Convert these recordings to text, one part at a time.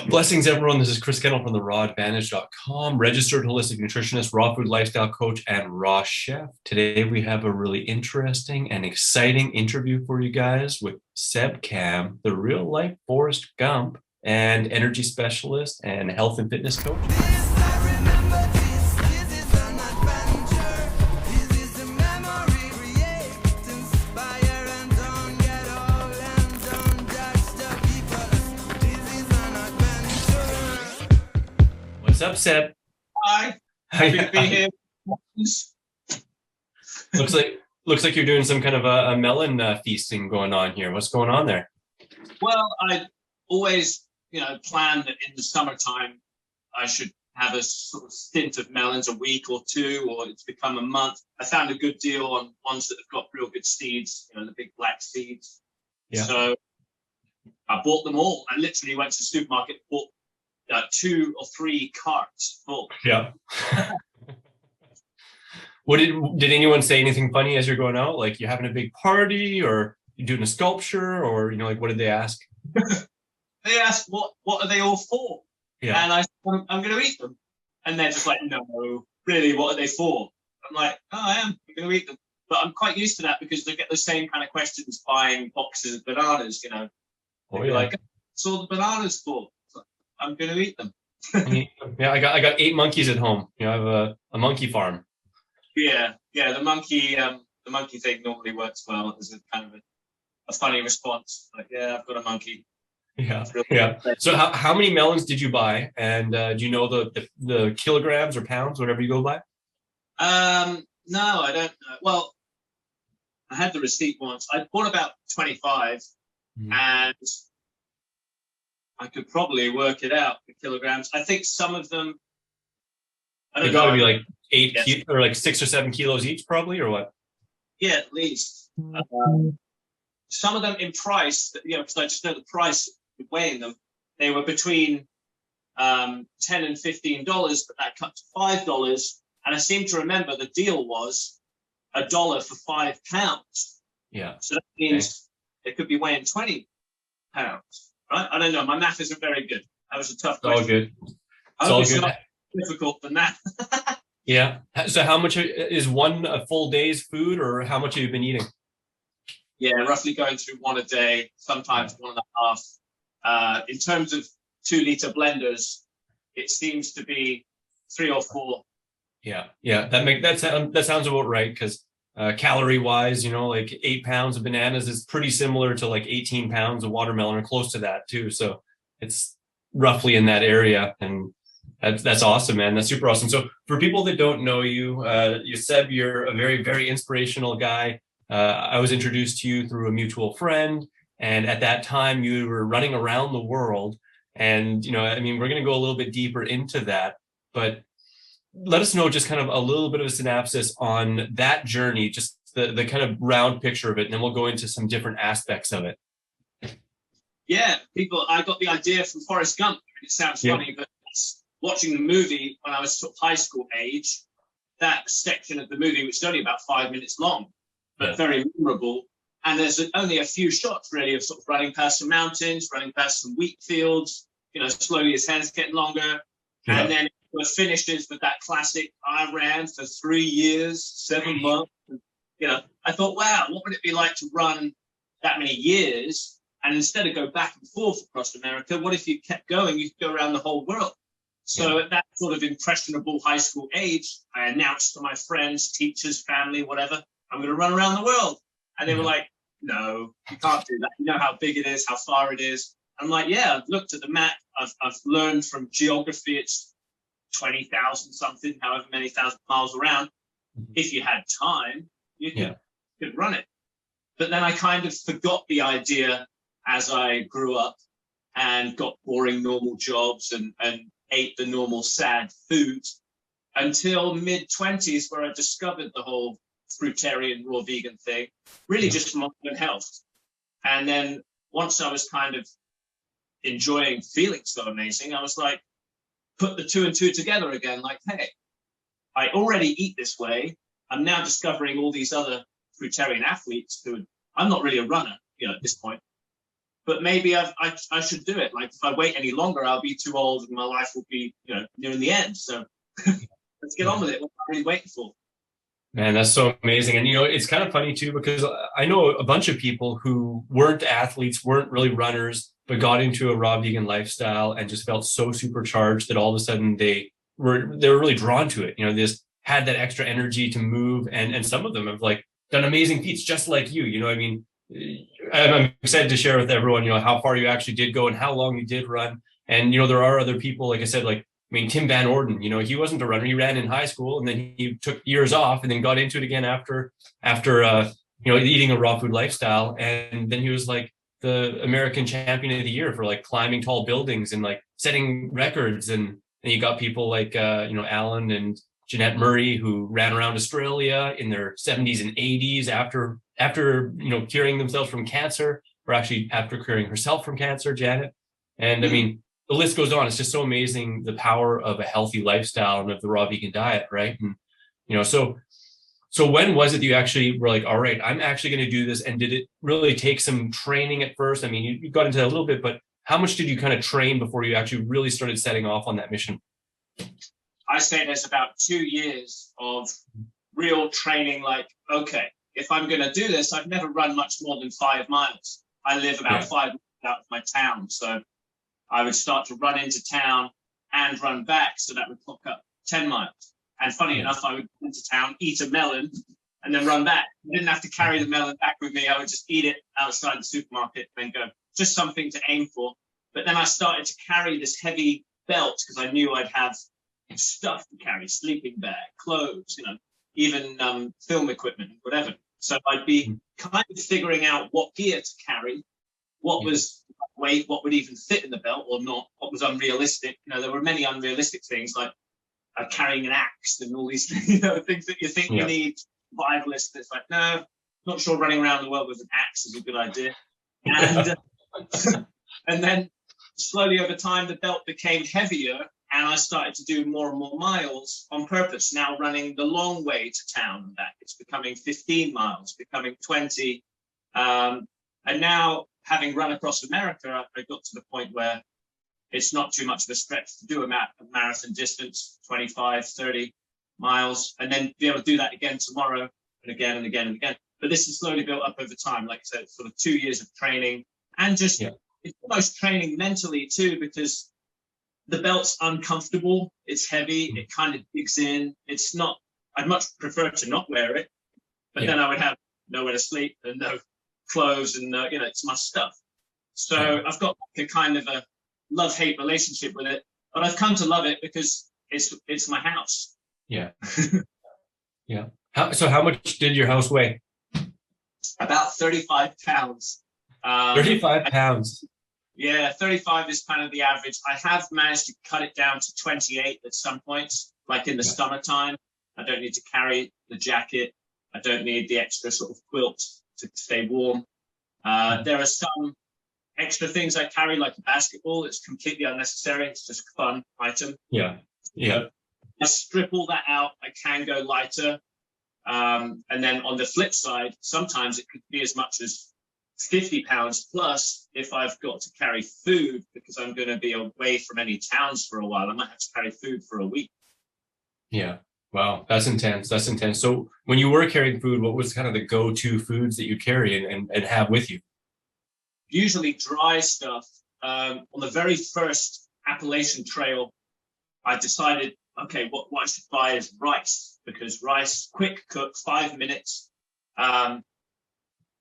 Blessings, everyone. This is Chris Kennel from the rawadvantage.com, registered holistic nutritionist, raw food lifestyle coach, and raw chef. Today, we have a really interesting and exciting interview for you guys with Seb Cam, the real life Forrest Gump, and energy specialist and health and fitness coach. What's up, Seb? Hi. Happy to be here. Looks like you're doing some kind of a melon feasting going on here. What's going on there? Well, I always, plan that in the summertime I should have a sort of stint of melons, a week or two, or it's become a month. I found a good deal on ones that have got real good seeds, the big black seeds. Yeah. So I bought them all. I literally went to the supermarket, bought 2 or 3 carts full. Yeah. Did anyone say anything funny as you're going out? Like you having a big party, or you doing a sculpture, or what did they ask? They asked what are they all for? Yeah. And I said, I'm going to eat them. And they're just like, no, really, what are they for? I'm like, oh, I'm going to eat them. But I'm quite used to that because they get the same kind of questions buying boxes of bananas. Oh, yeah. Like, what's all the bananas for? I'm going to eat them. Yeah, I got 8 monkeys at home. I have a monkey farm. Yeah. The monkey thing normally works well as a kind of a funny response. Like, yeah, I've got a monkey. Yeah. So how many melons did you buy? And do you know the kilograms or pounds, whatever you go by? No, I don't know. Well, I had the receipt once. I bought about 25, and I could probably work it out, the kilograms. I think some of them, They got to be like 8 or like 6 or 7 kilos each, probably, or what? Yeah, at least. Some of them in price, because I just know the price of weighing them, they were between $10 and $15, but that cut to $5. And I seem to remember the deal was $1 for 5 pounds. Yeah. So that means they could be weighing 20 pounds. Right? I don't know. My math isn't very good. That was a tough question. All good. It's all good. Not difficult than that. Yeah. So how much is a full day's food, or how much have you been eating? Yeah, roughly going through 1 a day, sometimes 1.5. In terms of 2-liter blenders, it seems to be 3 or 4. Yeah. That sounds about right, because calorie wise, like 8 pounds of bananas is pretty similar to like 18 pounds of watermelon, or close to that too. So it's roughly in that area, and that's awesome, man. That's super awesome. So for people that don't know you, Seb, you're a very, very inspirational guy. I was introduced to you through a mutual friend, and at that time you were running around the world. And we're going to go a little bit deeper into that, but let us know just kind of a little bit of a synopsis on that journey, just the kind of round picture of it, and then we'll go into some different aspects of it. Yeah, I got the idea from Forrest Gump. It sounds funny, but watching the movie when I was sort of high school age, that section of the movie, which is only about 5 minutes long, but very memorable. And there's only a few shots really of sort of running past some mountains, running past some wheat fields, slowly his hands getting longer. Yeah. And then it finishes with that classic, I ran for 3 years, 7 months. I thought, wow, what would it be like to run that many years? And instead of go back and forth across America, what if you kept going? You could go around the whole world. So at that sort of impressionable high school age, I announced to my friends, teachers, family, whatever, I'm going to run around the world. And they were like, no, you can't do that. You know how big it is, how far it is. I'm like, yeah, I've looked at the map. I've learned from geography. It's 20,000 something, however many thousand miles around. If you had time, you could run it. But then I kind of forgot the idea as I grew up and got boring normal jobs and ate the normal sad foods until mid-20s, where I discovered the whole fruitarian raw vegan thing, really just for my own health. And then once I was kind of enjoying feeling so amazing, I was like, put the 2 and 2 together again, like, hey, I already eat this way. I'm now discovering all these other fruitarian athletes who I'm not really a runner, at this point, but maybe I should do it. Like if I wait any longer, I'll be too old and my life will be, nearing the end. So let's get on with it. What am I really waiting for? Man, that's so amazing. And, it's kind of funny too, because I know a bunch of people who weren't athletes, weren't really runners, but got into a raw vegan lifestyle and just felt so supercharged that all of a sudden they were really drawn to it. They just had that extra energy to move. And some of them have like done amazing feats just like you. I mean, I'm excited to share with everyone, how far you actually did go and how long you did run. And, there are other people, like I said, like, I mean, Tim Van Orden, he wasn't a runner. He ran in high school and then he took years off and then got into it again after eating a raw food lifestyle. And then he was like the American champion of the year for like climbing tall buildings and like setting records. And you got people like, Alan and Jeanette Murray, who ran around Australia in their 70s and 80s after curing themselves from cancer, or actually after curing herself from cancer, Janet. And I mean, the list goes on. It's just so amazing, the power of a healthy lifestyle and of the raw vegan diet, right? And so when was it that you actually were like, all right, I'm actually going to do this? And did it really take some training at first? I mean, you got into that a little bit, but how much did you kind of train before you actually really started setting off on that mission? I say there's about 2 years of real training. Like, okay, if I'm going to do this, I've never run much more than 5 miles. I live about 5 miles out of my town, so I would start to run into town and run back, so that would clock up 10 miles. And funny enough, I would go into town, eat a melon, and then run back. I didn't have to carry the melon back with me. I would just eat it outside the supermarket and then go. Just something to aim for. But then I started to carry this heavy belt because I knew I'd have stuff to carry, sleeping bag, clothes, even film equipment, whatever. So I'd be kind of figuring out what gear to carry, what was weight, what would even fit in the belt or not, what was unrealistic. There were many unrealistic things like carrying an axe and all these things that you think you need, survivalist. It's like, no, not sure running around the world with an axe is a good idea. And and then slowly over time, the belt became heavier and I started to do more and more miles on purpose, now running the long way to town and back. It's becoming 15 miles, becoming 20. And now, having run across America, I got to the point where it's not too much of a stretch to do a marathon distance, 25, 30 miles, and then be able to do that again tomorrow and again and again and again. But this is slowly built up over time, like I said, sort of 2 years of training and just it's almost training mentally too, because the belt's uncomfortable, it's heavy, it kind of digs in. It's not, I'd much prefer to not wear it, but then I would have nowhere to sleep and no clothes and it's my stuff. So I've got like a kind of a love-hate relationship with it, but I've come to love it because it's my house. Yeah. How much did your house weigh? About 35 pounds. 35 pounds. Yeah, 35 is kind of the average. I have managed to cut it down to 28 at some points, like in the summertime. I don't need to carry the jacket. I don't need the extra sort of quilt to stay warm. There are some extra things I carry, like a basketball. It's completely unnecessary. It's just a fun item. Yeah. I strip all that out. I can go lighter. And then on the flip side, sometimes it could be as much as 50 pounds plus if I've got to carry food because I'm going to be away from any towns for a while. I might have to carry food for a week. Yeah. Wow. That's intense. So when you were carrying food, what was kind of the go-to foods that you carry and have with you? Usually dry stuff. On the very first Appalachian Trail, I decided, okay, what I should buy is rice, because rice, quick cook, 5 minutes.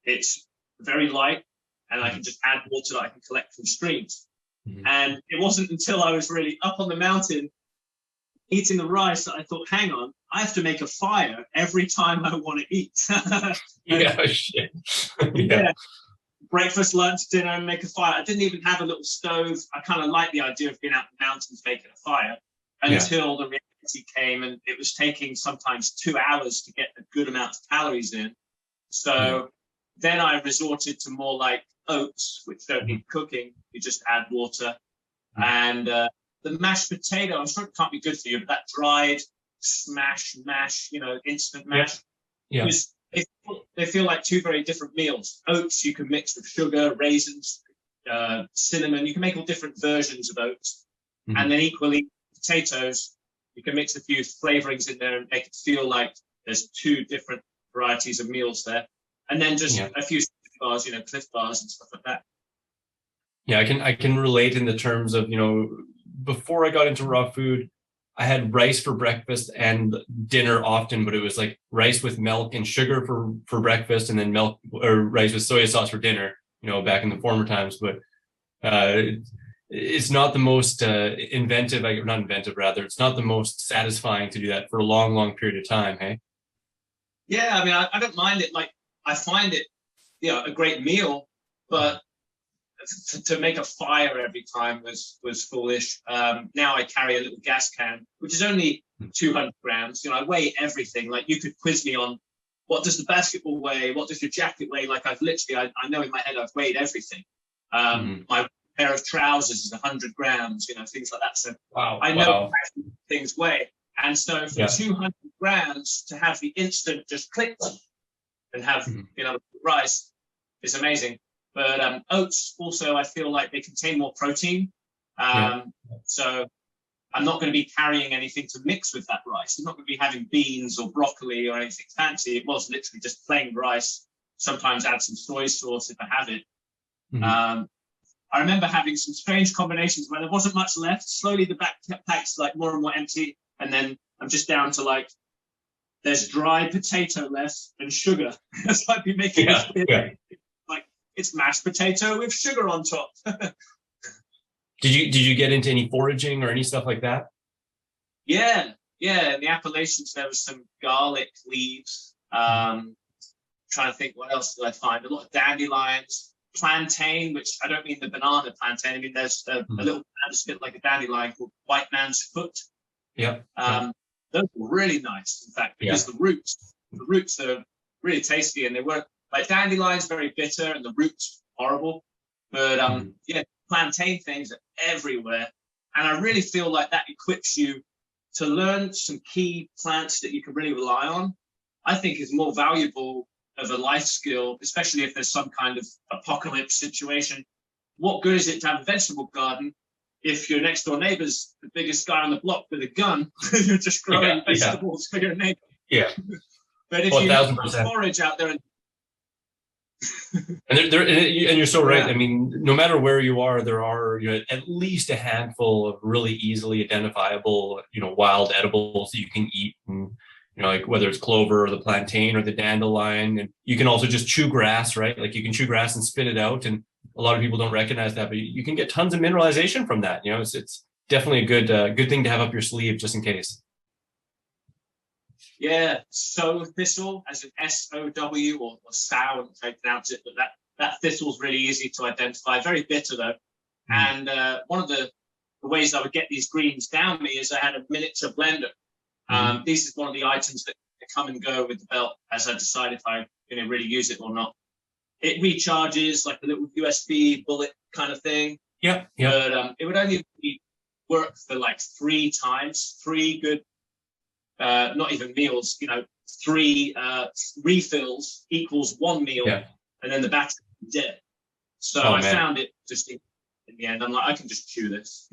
It's very light, and I can just add water that I can collect from streams. And it wasn't until I was really up on the mountain eating the rice that I thought, hang on, I have to make a fire every time I want to eat. Shit. Breakfast, lunch, dinner, make a fire. I didn't even have a little stove. I kind of like the idea of being out in the mountains making a fire until the reality came, and it was taking sometimes 2 hours to get a good amount of calories in. So then I resorted to more like oats, which don't need cooking. You just add water. And the mashed potato, I'm sure it can't be good for you, but that dried mash, instant mash. They feel like two very different meals. Oats you can mix with sugar, raisins, cinnamon. You can make all different versions of oats. Mhm. And then equally, potatoes, you can mix a few flavorings in there and make it feel like there's two different varieties of meals there. And then just a few bars, Cliff bars and stuff like that. Yeah, I can relate in the terms of, before I got into raw food, I had rice for breakfast and dinner often, but it was like rice with milk and sugar for breakfast, and then milk or rice with soy sauce for dinner, back in the former times. But it's not the most inventive, not inventive, rather, it's not the most satisfying to do that for a long, long period of time, hey? Yeah, I mean, I don't mind it. Like, I find it, a great meal, but to make a fire every time was foolish. Now I carry a little gas can, which is only 200 grams. I weigh everything. Like, you could quiz me on what does the basketball weigh? What does your jacket weigh? Like, I've literally, I know in my head I've weighed everything. My pair of trousers is 100 grams, things like that. So I know things weigh. And so for 200 grams to have the instant just click and have, rice is amazing. But oats also, I feel like they contain more protein. So I'm not going to be carrying anything to mix with that rice. I'm not going to be having beans or broccoli or anything fancy. It was literally just plain rice. Sometimes add some soy sauce if I have it. I remember having some strange combinations where there wasn't much left. Slowly the backpack's like more and more empty. And then I'm just down to like, there's dry potato left and sugar. So I'd be making like, it's mashed potato with sugar on top. Did you get into any foraging or any stuff like that? Yeah. In the Appalachians, there was some garlic leaves. Trying to think, what else did I find? A lot of dandelions, plantain, which I don't mean the banana plantain. I mean, there's a little plant that's a bit like a dandelion called white man's foot. Those were really nice, in fact, because the roots are really tasty, and they weren't like dandelions, very bitter, and the roots horrible. But plantain things are everywhere, and I really feel like that equips you to learn some key plants that you can really rely on. I think is more valuable of a life skill, especially if there's some kind of apocalypse situation. What good is it to have a vegetable garden if your next door neighbor's the biggest guy on the block with a gun? You're just growing vegetables for your neighbor. But if you forage out there and you're so right. I mean, no matter where you are, there are at least a handful of really easily identifiable wild edibles that you can eat, and like whether it's clover or the plantain or the dandelion. And you can also just chew grass, right? Like you can chew grass and spit it out, and a lot of people don't recognize that, but you can get tons of mineralization from that. It's definitely a good thing to have up your sleeve just in case. Yeah, sow thistle, as an S-O-W or sow, I don't know how you pronounce it, but that thistle's really easy to identify. Very bitter though. And one of the ways I would get these greens down me is I had a miniature blender. This is one of the items that come and go with the belt as I decide if I'm going to really use it or not. It recharges like a little USB bullet kind of thing. But it would only work for like 3 times, 3 good, not even meals, 3 refills equals 1 meal, and then the battery is dead. So I found it just in the end. I'm like, I can just chew this,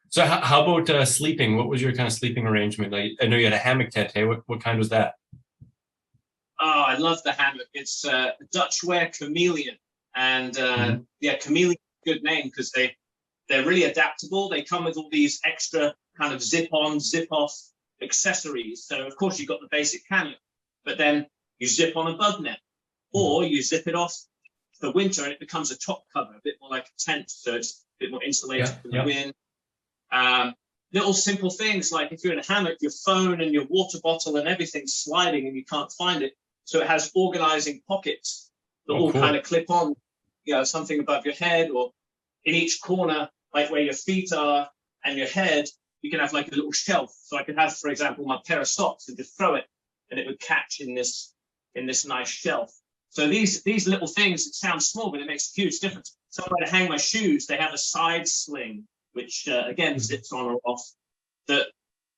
So how about sleeping? What was your kind of sleeping arrangement? I know you had a hammock tent. Hey, what kind was that? Oh, I love the hammock. It's Dutch wear chameleon, and chameleon, good name because they're really adaptable. They come with all these extra kind of zip-on, zip-off accessories. So of course you've got the basic hammock, but then you zip on a bug net, or you zip it off for winter, and it becomes a top cover, a bit more like a tent, so it's a bit more insulated from the wind. Little simple things like if you're in a hammock, your phone and your water bottle and everything's sliding and you can't find it. So it has organizing pockets that all kind of clip on, something above your head, or in each corner, like where your feet are and your head, you can have like a little shelf. So I could have, for example, my pair of socks and just throw it, and it would catch in this nice shelf. So these little things, it sounds small, but it makes a huge difference. Somewhere to hang my shoes, they have a side sling, which again zips on or off. That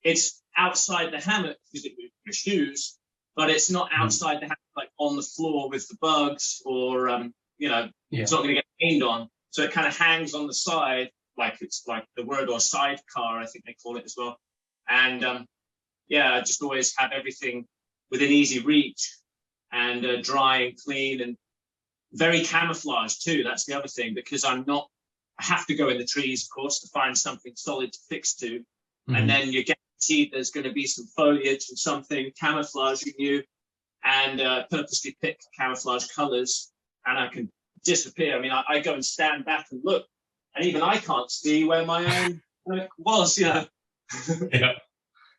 it's outside the hammock because it moves your shoes, but it's not outside the hammock, like on the floor with the bugs or It's not going to get rained on. So it kind of hangs on the side, like it's like the word or sidecar, I think they call it as well. And I just always have everything within easy reach and dry and clean and very camouflaged too. That's the other thing, because I have to go in the trees, of course, to find something solid to fix to. Mm-hmm. And then you're guaranteed there's going to be some foliage and something camouflaging you, and purposely pick camouflage colors, and I can disappear. I mean, I go and stand back and look, and even I can't see where my own was, Yeah, man,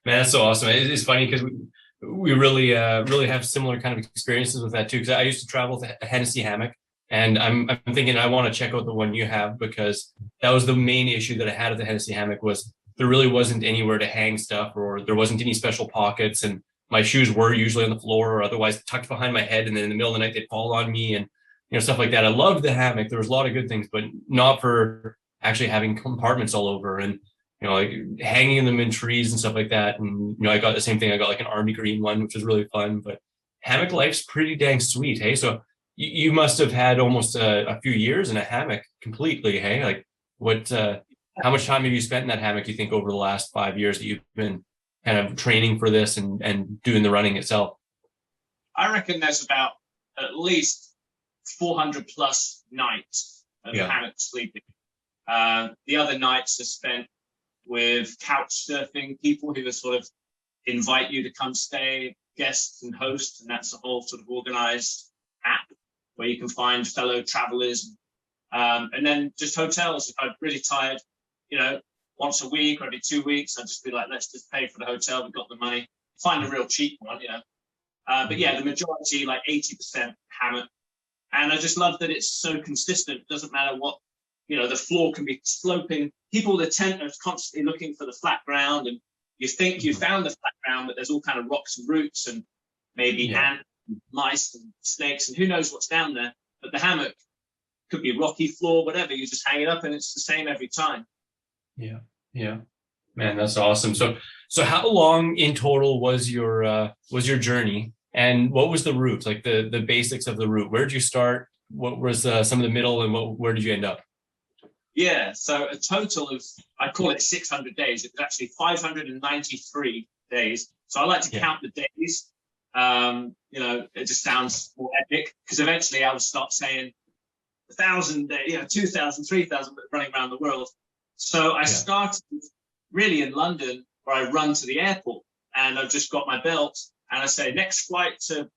that's so awesome. It's funny because we really have similar kind of experiences with that too. Because I used to travel with a Hennessy hammock, and I'm thinking I want to check out the one you have, because that was the main issue that I had at the Hennessy hammock, was there really wasn't anywhere to hang stuff, or there wasn't any special pockets, and my shoes were usually on the floor or otherwise tucked behind my head, and then in the middle of the night they'd fall on me, and stuff like that. I loved the hammock. There was a lot of good things, but not for actually having compartments all over and like hanging them in trees and stuff like that. And I got the same thing. I got like an army green one, which was really fun. But hammock life's pretty dang sweet, hey? So you must have had almost a few years in a hammock completely, hey? Like what? How much time have you spent in that hammock, you think, over the last 5 years that you've been kind of training for this and doing the running itself? I reckon there's about at least 400 plus nights of hammock sleeping. The other nights are spent with couch surfing people who sort of invite you to come stay, guests and hosts, and that's a whole sort of organized app where you can find fellow travelers. And then just hotels. If I'm really tired, once a week or every 2 weeks, I'd just be like, let's just pay for the hotel. We've got the money. Find a real cheap one, But yeah, the majority, like 80% hammock. And I just love that it's so consistent. It doesn't matter what, the floor can be sloping. People with a tent are constantly looking for the flat ground, and you think you found the flat ground, but there's all kind of rocks and roots and maybe ants and mice and snakes and who knows what's down there. But the hammock could be rocky floor, whatever. You just hang it up and it's the same every time. Yeah. Man, that's awesome. So how long in total was your journey? And what was the route, like the basics of the route? Where did you start? What was some of the middle, and where did you end up? Yeah, so a total of, I call it 600 days. It was actually 593 days. So I like to count the days. It just sounds more epic, because eventually I will start saying 1,000 days, 2,000, 3,000, running around the world. So I started really in London, where I run to the airport, and I've just got my belt. And I say, next flight to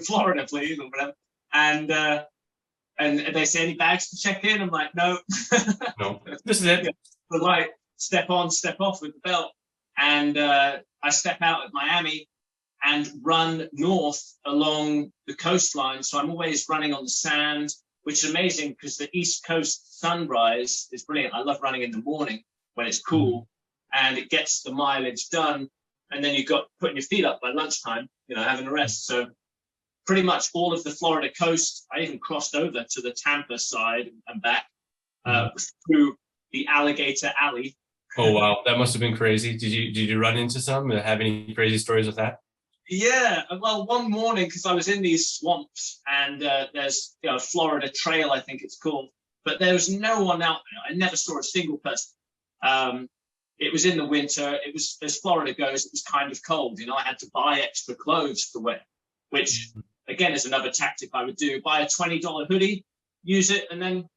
Florida, please, or whatever. And they say, any bags to check in? I'm like, no. No, this is it. But like, step on, step off with the belt. And I step out at Miami and run north along the coastline. So I'm always running on the sand, which is amazing because the East Coast sunrise is brilliant. I love running in the morning when it's cool and it gets the mileage done. And then you've got putting your feet up by lunchtime, having a rest. So pretty much all of the Florida coast, I even crossed over to the Tampa side and back through the Alligator Alley. Oh, wow. That must have been crazy. Did you run into some? Have any crazy stories with that? Yeah. Well, one morning, because I was in these swamps, and there's Florida Trail, I think it's called, but there was no one out there. I never saw a single person. It was in the winter. It was, as Florida goes, it was kind of cold. I had to buy extra clothes to wear, which again is another tactic I would do. Buy a $20 hoodie, use it, and then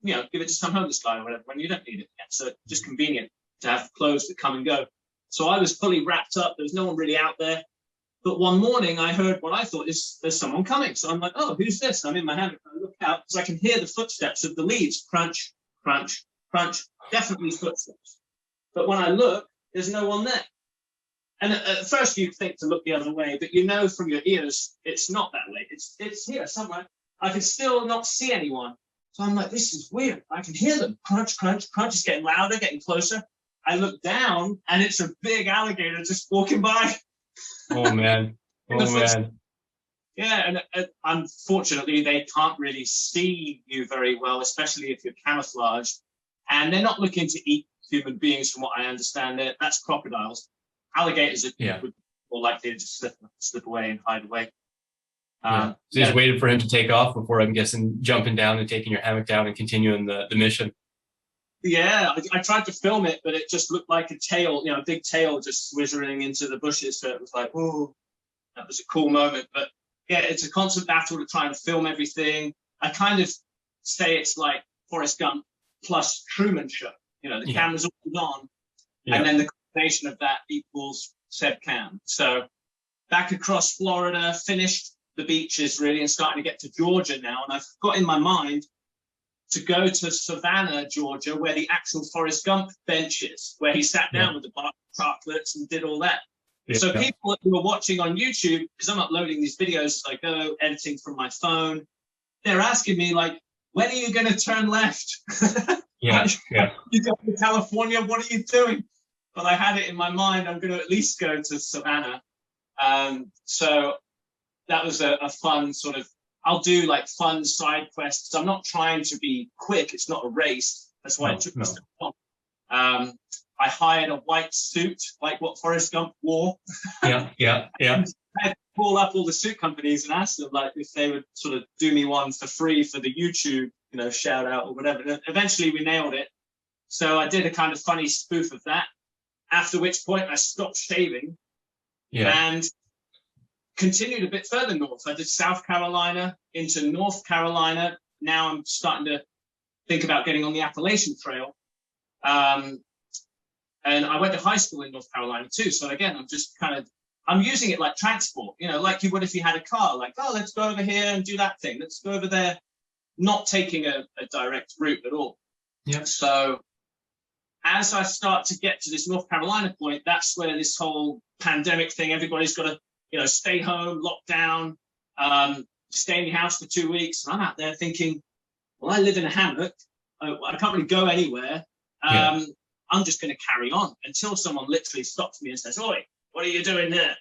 give it to some homeless guy or whatever when you don't need it yet. So just convenient to have clothes that come and go. So I was fully wrapped up. There was no one really out there. But one morning I heard what I thought is there's someone coming. So I'm like, oh, who's this? I'm in my hammock. I look out because I can hear the footsteps of the leaves. Crunch, crunch, crunch. Definitely footsteps. But when I look, there's no one there. And at first you think to look the other way, but from your ears, it's not that way. It's here somewhere. I can still not see anyone. So I'm like, this is weird. I can hear them. Crunch, crunch, crunch. It's getting louder, getting closer. I look down, and it's a big alligator just walking by. Oh, man. Oh, man. Yeah, and unfortunately, they can't really see you very well, especially if you're camouflaged. And they're not looking to eat human beings, from what I understand. That's crocodiles. Alligators are more likely to just slip away and hide away. So you just waited for him to take off before, I'm guessing, jumping down and taking your hammock down and continuing the mission. Yeah, I tried to film it, but it just looked like a tail, a big tail just swizzering into the bushes. So it was like, oh, that was a cool moment. But yeah, it's a constant battle to try and film everything. I kind of say it's like Forrest Gump plus Truman Show. The camera's always on, and then the combination of that equals Seb Cam. So back across Florida, finished the beaches really, and starting to get to Georgia now. And I've got in my mind to go to Savannah, Georgia, where the actual Forrest Gump bench is, where he sat down with the bar of chocolates and did all that. Yeah. So people who are watching on YouTube, because I'm uploading these videos as I go, editing from my phone, they're asking me like, when are you going to turn left? You go to California, what are you doing? But I had it in my mind, I'm going to at least go to Savannah. So that was a fun sort of, I'll do like fun side quests. I'm not trying to be quick. It's not a race. That's why it took me so long. I hired a white suit, like what Forrest Gump wore. Yeah. I had to call up all the suit companies and ask them like if they would sort of do me one for free for the YouTube, shout out or whatever. And eventually we nailed it. So I did a kind of funny spoof of that. After which point I stopped shaving and continued a bit further north. I did South Carolina into North Carolina. Now I'm starting to think about getting on the Appalachian Trail. And I went to high school in North Carolina too. So again, I'm using it like transport, like you would if you had a car, like, oh, let's go over here and do that thing. Let's go over there, not taking a direct route at all. Yeah. So as I start to get to this North Carolina point, that's where this whole pandemic thing, everybody's got to, stay home, lock down, stay in your house for 2 weeks. And I'm out there thinking, well, I live in a hammock. I can't really go anywhere. I'm just going to carry on until someone literally stops me and says, oi, what are you doing there?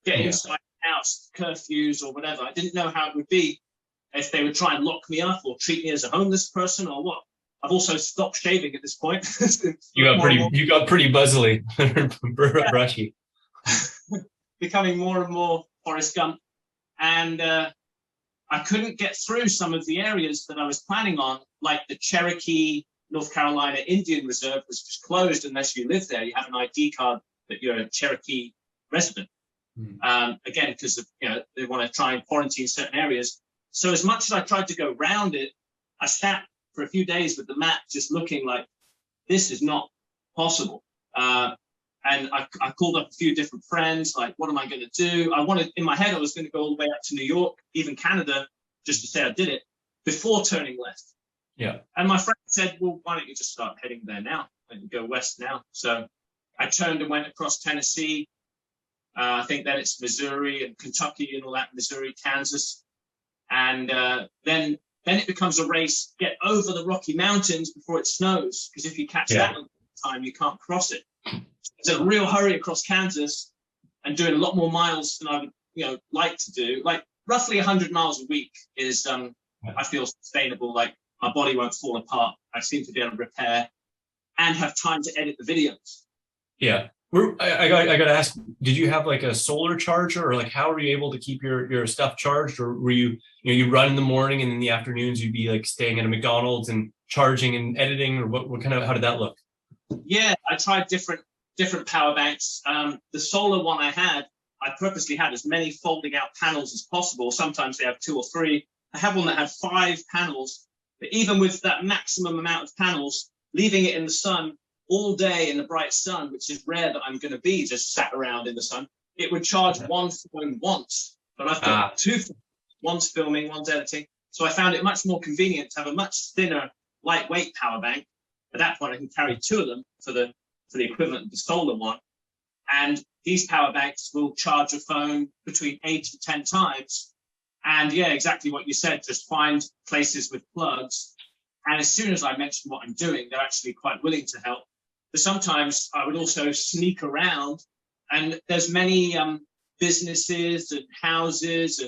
Get inside the house, curfews or whatever. I didn't know how it would be if they would try and lock me up or treat me as a homeless person or what. I've also stopped shaving at this point. You got pretty buzzily, brushy. Becoming more and more Forrest Gump. And I couldn't get through some of the areas that I was planning on, like the Cherokee, North Carolina Indian Reserve was just closed unless you live there. You have an ID card that you're a Cherokee resident. Again, because they want to try and quarantine certain areas. So as much as I tried to go round it, I sat for a few days with the map just looking like, this is not possible. And I called up a few different friends, like, what am I going to do? In my head, I was going to go all the way up to New York, even Canada, just to say I did it, before turning left. Yeah. And my friend said, well, why don't you just start heading there now and go west now? So I turned and went across Tennessee. I think then it's Missouri and Kentucky and all that, Missouri, Kansas. And then it becomes a race, get over the Rocky Mountains before it snows. Because if you catch that time, you can't cross it. It's a real hurry across Kansas and doing a lot more miles than I would, like to do. Like roughly 100 miles a week is, I feel sustainable. Like my body won't fall apart. I seem to be able to repair and have time to edit the videos. Yeah. I got to ask, did you have like a solar charger or like how were you able to keep your stuff charged? Or were you run in the morning and in the afternoons you'd be like staying at a McDonald's and charging and editing, or what kind of, how did that look? Yeah, I tried different power banks. The solar one I purposely had as many folding out panels as possible. Sometimes they have 2 or 3. I have one that had 5 panels, but even with that maximum amount of panels, leaving it in the sun all day in the bright sun, which is rare that I'm going to be just sat around in the sun, it would charge one phone once. But I've got 2 phones, one's filming, one's editing. So I found it much more convenient to have a much thinner, lightweight power bank. At that point, I can carry 2 of them for the equivalent of the solar one. And these power banks will charge a phone between 8 to 10 times. And yeah, exactly what you said, just find places with plugs. And as soon as I mention what I'm doing, they're actually quite willing to help. But sometimes I would also sneak around, and there's many businesses and houses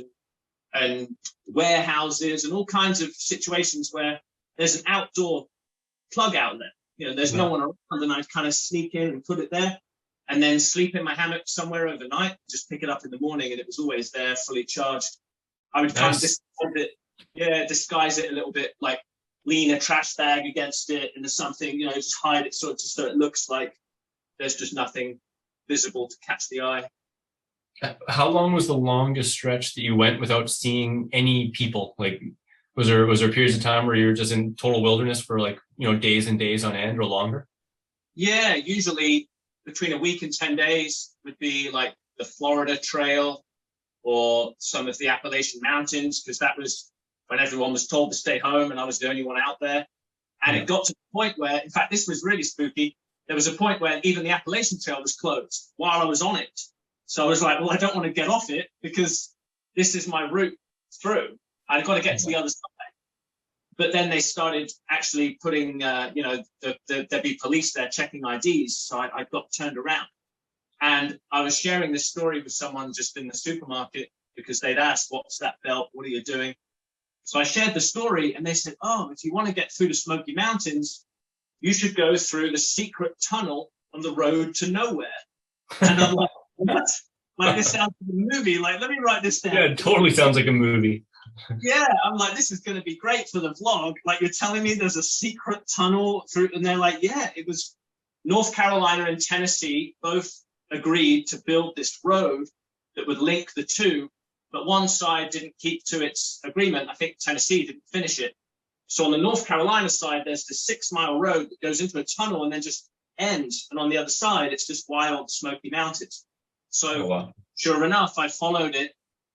and warehouses and all kinds of situations where there's an outdoor plug outlet. There's no one around, and I'd kind of sneak in and put it there and then sleep in my hammock somewhere overnight, just pick it up in the morning, and it was always there, fully charged. I would kind of Nice. disguise it a little bit, like lean a trash bag against it into something, just hide it so it looks like there's just nothing visible to catch the eye. How long was the longest stretch that you went without seeing any people? Like, was there periods of time where you were just in total wilderness for like, days and days on end or longer? Yeah, usually between a week and 10 days would be like the Florida Trail or some of the Appalachian Mountains, because that was when everyone was told to stay home and I was the only one out there. And it got to the point where, in fact, this was really spooky. There was a point where even the Appalachian Trail was closed while I was on it. So I was like, well, I don't want to get off it because this is my route through. I've got to get to the other side. But then they started actually putting, there'd be police there checking IDs. So I got turned around. And I was sharing this story with someone just in the supermarket because they'd asked, what's that belt? What are you doing? So I shared the story and they said, oh, if you want to get through the Smoky Mountains, you should go through the secret tunnel on the road to nowhere. And I'm like, what? Like, this sounds like a movie. Like, let me write this down. Yeah, it totally sounds like a movie. Yeah, I'm like, this is going to be great for the vlog. Like, you're telling me there's a secret tunnel through, and they're like, yeah, it was North Carolina and Tennessee both agreed to build this road that would link the two, but one side didn't keep to its agreement. I think Tennessee didn't finish it. So on the North Carolina side, there's this 6-mile road that goes into a tunnel and then just ends. And on the other side, it's just wild Smoky Mountains. So Sure enough, I followed it.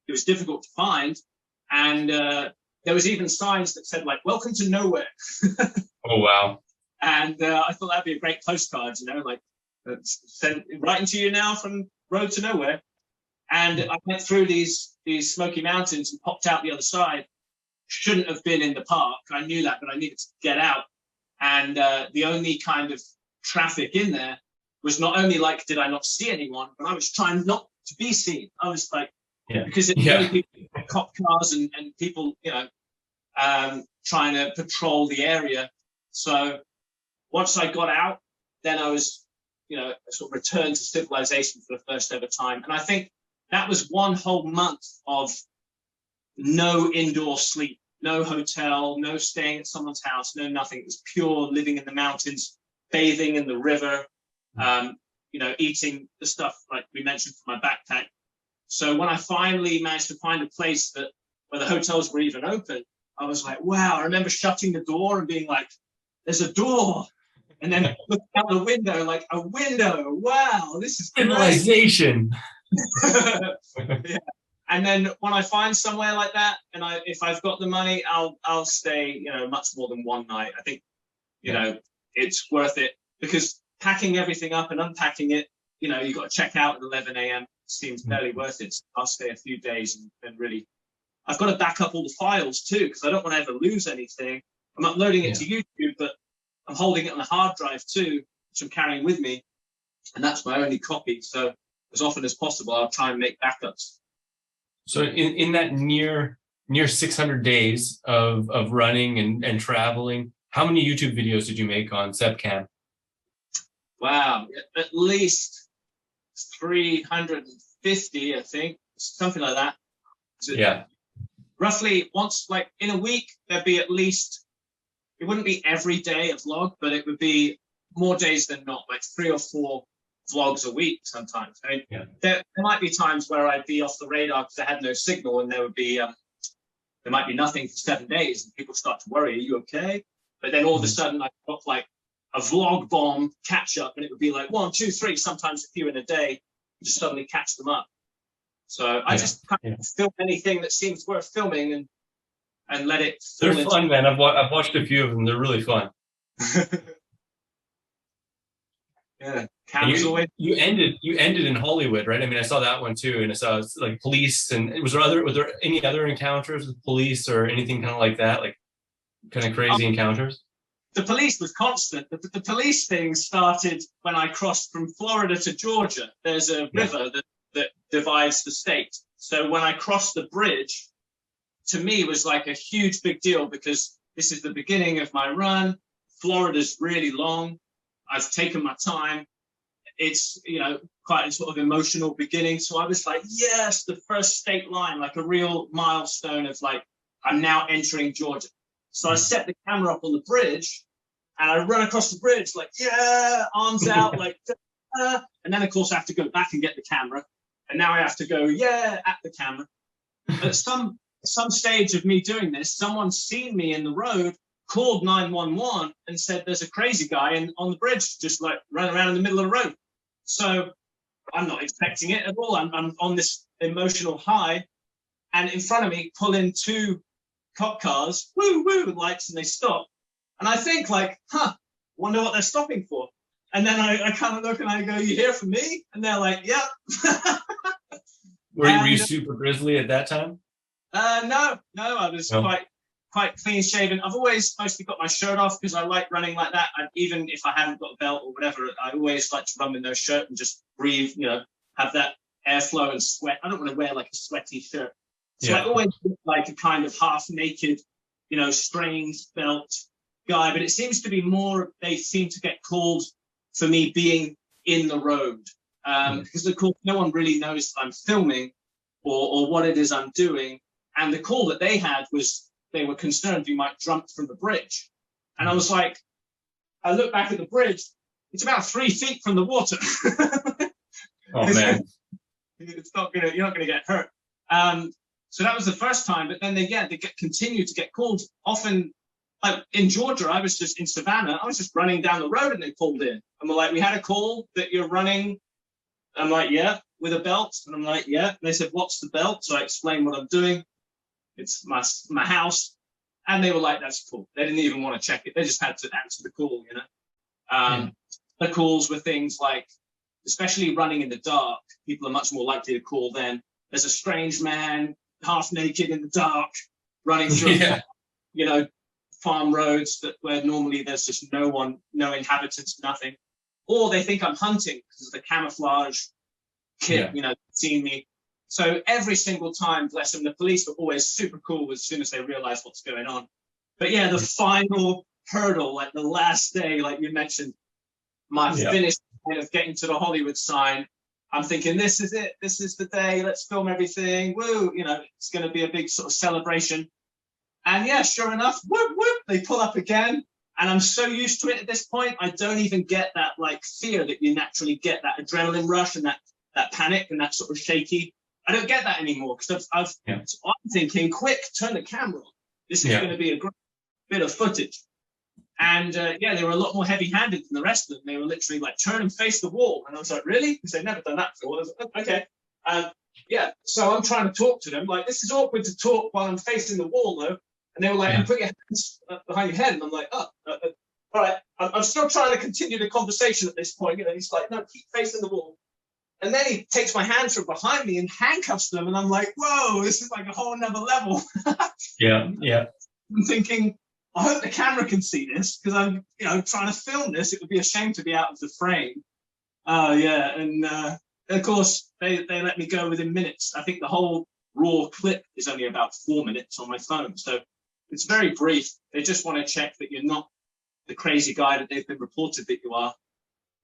It was difficult to find. And there was even signs that said, like, welcome to nowhere. Oh, wow. And I thought that'd be a great postcard, like sent writing to you now from road to nowhere. And I went through these Smoky Mountains and popped out the other side. Shouldn't have been in the park. I knew that, but I needed to get out. And the only kind of traffic in there was not only like, did I not see anyone, but I was trying not to be seen. I was like, because it's only people, cop cars and people, trying to patrol the area. So once I got out, then I was, sort of returned to civilization for the first ever time. And I think that was one whole month of no indoor sleep, no hotel, no staying at someone's house, no nothing. It was pure living in the mountains, bathing in the river, eating the stuff like we mentioned from my backpack. So when I finally managed to find a place where the hotels were even open, I was like, wow. I remember shutting the door and being like, there's a door. And then looking out the window, like, a window. Wow, this is great. Civilization. Yeah. And then when I find somewhere like that, and if I've got the money, I'll stay, much more than one night. I think, it's worth it, because packing everything up and unpacking it, you've got to check out at 11 a.m. seems barely worth it. So I'll stay a few days and really, I've got to back up all the files too, because I don't want to ever lose anything. I'm uploading it to YouTube, but I'm holding it on a hard drive too, which I'm carrying with me. And that's my only copy. So as often as possible, I'll try and make backups. So in that near 600 days of running and traveling, how many YouTube videos did you make on Seb Cam? Wow, at least 350, I think, something like that. Yeah. Roughly once, like in a week, there'd be at least, it wouldn't be every day a vlog, but it would be more days than not, like 3 or 4 vlogs a week sometimes. I mean, there might be times where I'd be off the radar because I had no signal, and there might be nothing for 7 days, and people start to worry, are you okay? But then all of a sudden I've got like a vlog bomb catch up, and it would be like 1, 2, 3, sometimes a few in a day, just suddenly catch them up. So I just kind of film anything that seems worth filming and let it. They're fun, man. I've watched a few of them. They're really fun. Yeah. You ended in Hollywood, right? I mean, I saw that one too, and I saw like police. And was there any other encounters with police or anything kind of like that, like kind of crazy encounters? The police was constant. The police thing started when I crossed from Florida to Georgia. There's a river that divides the state. So when I crossed the bridge, to me was like a huge big deal, because this is the beginning of my run. Florida's really long. I've taken my time. it's, quite a sort of emotional beginning. So I was like, yes, the first state line, like a real milestone of like, I'm now entering Georgia. So I set the camera up on the bridge and I run across the bridge like, yeah, arms out, like, and then of course I have to go back and get the camera. And now I have to go, yeah, at the camera. At some stage of me doing this, someone's seen me in the road, called 911 and said, there's a crazy guy on the bridge, just like running around in the middle of the road. So I'm not expecting it at all. I'm on this emotional high, and in front of me pull in two cop cars, woo, woo, lights, and they stop. And I think like, wonder what they're stopping for. And then I kind of look and I go, you here for me? And they're like, yep. Were you super grizzly at that time? No, I was quite clean shaven. I've always mostly got my shirt off because I like running like that. Even if I haven't got a belt or whatever, I always like to run with no shirt and just breathe, have that airflow and sweat. I don't want to wear like a sweaty shirt. So I always look like a kind of half naked, strange belt guy. But it seems to be more, they seem to get called for me being in the road. Because of course, no one really knows I'm filming or what it is I'm doing. And the call that they had was, they were concerned you might jump from the bridge. And I was like, I look back at the bridge, it's about 3 feet from the water. Oh man. It's not gonna, you're not gonna get hurt. So that was the first time, but then they continue to get called. Often, like in Georgia, I was just in Savannah, I was just running down the road and they pulled in. And we're like, we had a call that you're running. I'm like, yeah, with a belt. And I'm like, yeah. And they said, what's the belt? So I explained what I'm doing. It's my house. And they were like, that's cool. They didn't even want to check it. They just had to answer the call, The calls were things like, especially running in the dark, people are much more likely to call then. There's a strange man, half naked in the dark, running through, farm roads where normally there's just no one, no inhabitants, nothing. Or they think I'm hunting because of the camouflage kit, seeing me. So every single time, bless them, the police were always super cool as soon as they realized what's going on. But yeah, the final hurdle, like the last day, like you mentioned, my finish kind of getting to the Hollywood sign, I'm thinking, this is it. This is the day. Let's film everything. Woo, it's going to be a big sort of celebration. And yeah, sure enough, whoop, whoop, they pull up again. And I'm so used to it at this point, I don't even get that like fear that you naturally get, that adrenaline rush and that panic and that sort of shaky. I don't get that anymore because I'm thinking, quick, turn the camera on. This is going to be a great bit of footage. And they were a lot more heavy-handed than the rest of them. They were literally like, turn and face the wall. And I was like, really? Because they've never done that before. I was like, okay. So I'm trying to talk to them. Like, this is awkward to talk while I'm facing the wall, though. And they were like, and put your hands behind your head. And I'm like, all right. I'm still trying to continue the conversation at this point. He's like, no, keep facing the wall. And then he takes my hands from behind me and handcuffs them. And I'm like, whoa, this is like a whole nother level. I'm thinking, I hope the camera can see this because I'm, trying to film this. It would be a shame to be out of the frame. And of course, they let me go within minutes. I think the whole raw clip is only about 4 minutes on my phone. So it's very brief. They just want to check that you're not the crazy guy that they've been reported that you are.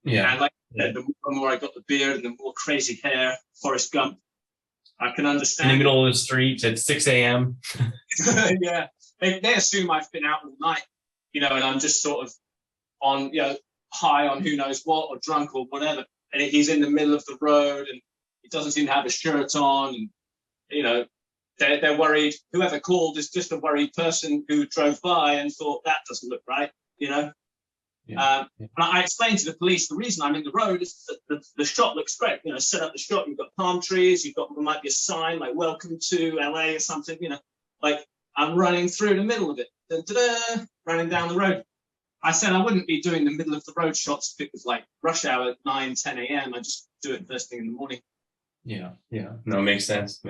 Yeah. And like I said, the more I got the beard and the more crazy hair, Forrest Gump, I can understand. In the middle of the street at 6 a.m. Yeah. They assume I've been out all night, and I'm just sort of on, high on who knows what or drunk or whatever. And he's in the middle of the road and he doesn't seem to have a shirt on. And, they're worried. Whoever called is just a worried person who drove by and thought that doesn't look right, And I explained to the police the reason I'm in the road is that the shot looks great. Set up the shot. You've got palm trees. There might be a sign like "Welcome to LA" or something. Like I'm running through the middle of it, running down the road. I said I wouldn't be doing the middle of the road shots if it was like rush hour, 9, 10 a.m. I just do it first thing in the morning. Yeah. No, makes sense.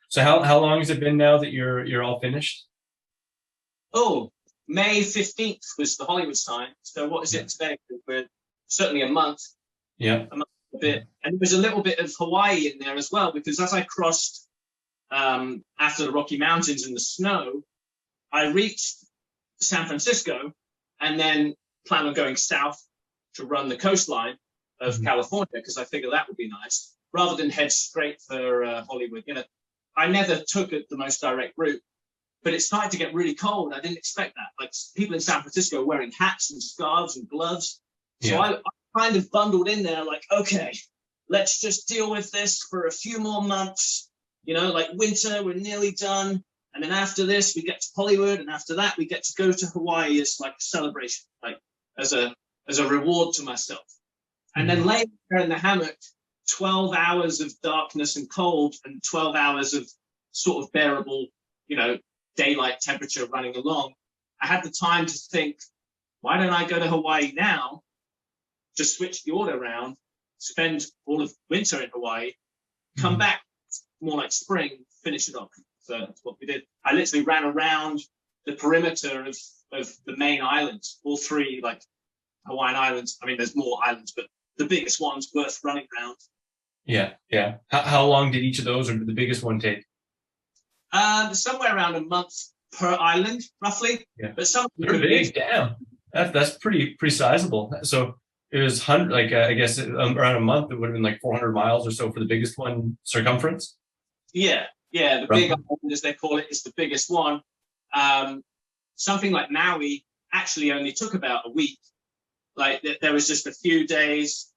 So how long has it been now that you're all finished? Oh, May 15th was the Hollywood sign. So what is it today? We're certainly a month. Yeah. A month a bit. And there was a little bit of Hawaii in there as well, because as I crossed after the Rocky Mountains in the snow, I reached San Francisco and then plan on going south to run the coastline. of California, because I figured that would be nice, rather than head straight for Hollywood. You know, I never took it the most direct route, but it started to get really cold. I didn't expect that. Like, people in San Francisco are wearing hats and scarves and gloves. So I kind of bundled in there, like, okay, let's just deal with this for a few more months. You know, like winter, we're nearly done. And then after this, we get to Hollywood. And after that, we get to go to Hawaii as like a celebration, like as a reward to myself. And then later in the hammock, 12 hours of darkness and cold and 12 hours of sort of bearable, you know, daylight temperature running along. I had the time to think, why don't I go to Hawaii now, just switch the order around, spend all of winter in Hawaii, come back more like spring, finish it off. So that's what we did. I literally ran around the perimeter of the main islands, all three like Hawaiian islands. I mean, there's more islands, but the biggest one's worth running around. Yeah, yeah. How long did each of those, or did the biggest one take? Somewhere around a month per island, roughly. Yeah, but some they're big. Damn, that's pretty sizable. So it was I guess around a month. It would have been like 400 miles or so for the biggest one circumference. Yeah, the big island, as they call it, is the biggest one. Something like Maui actually only took about a week. Like there was just a few days,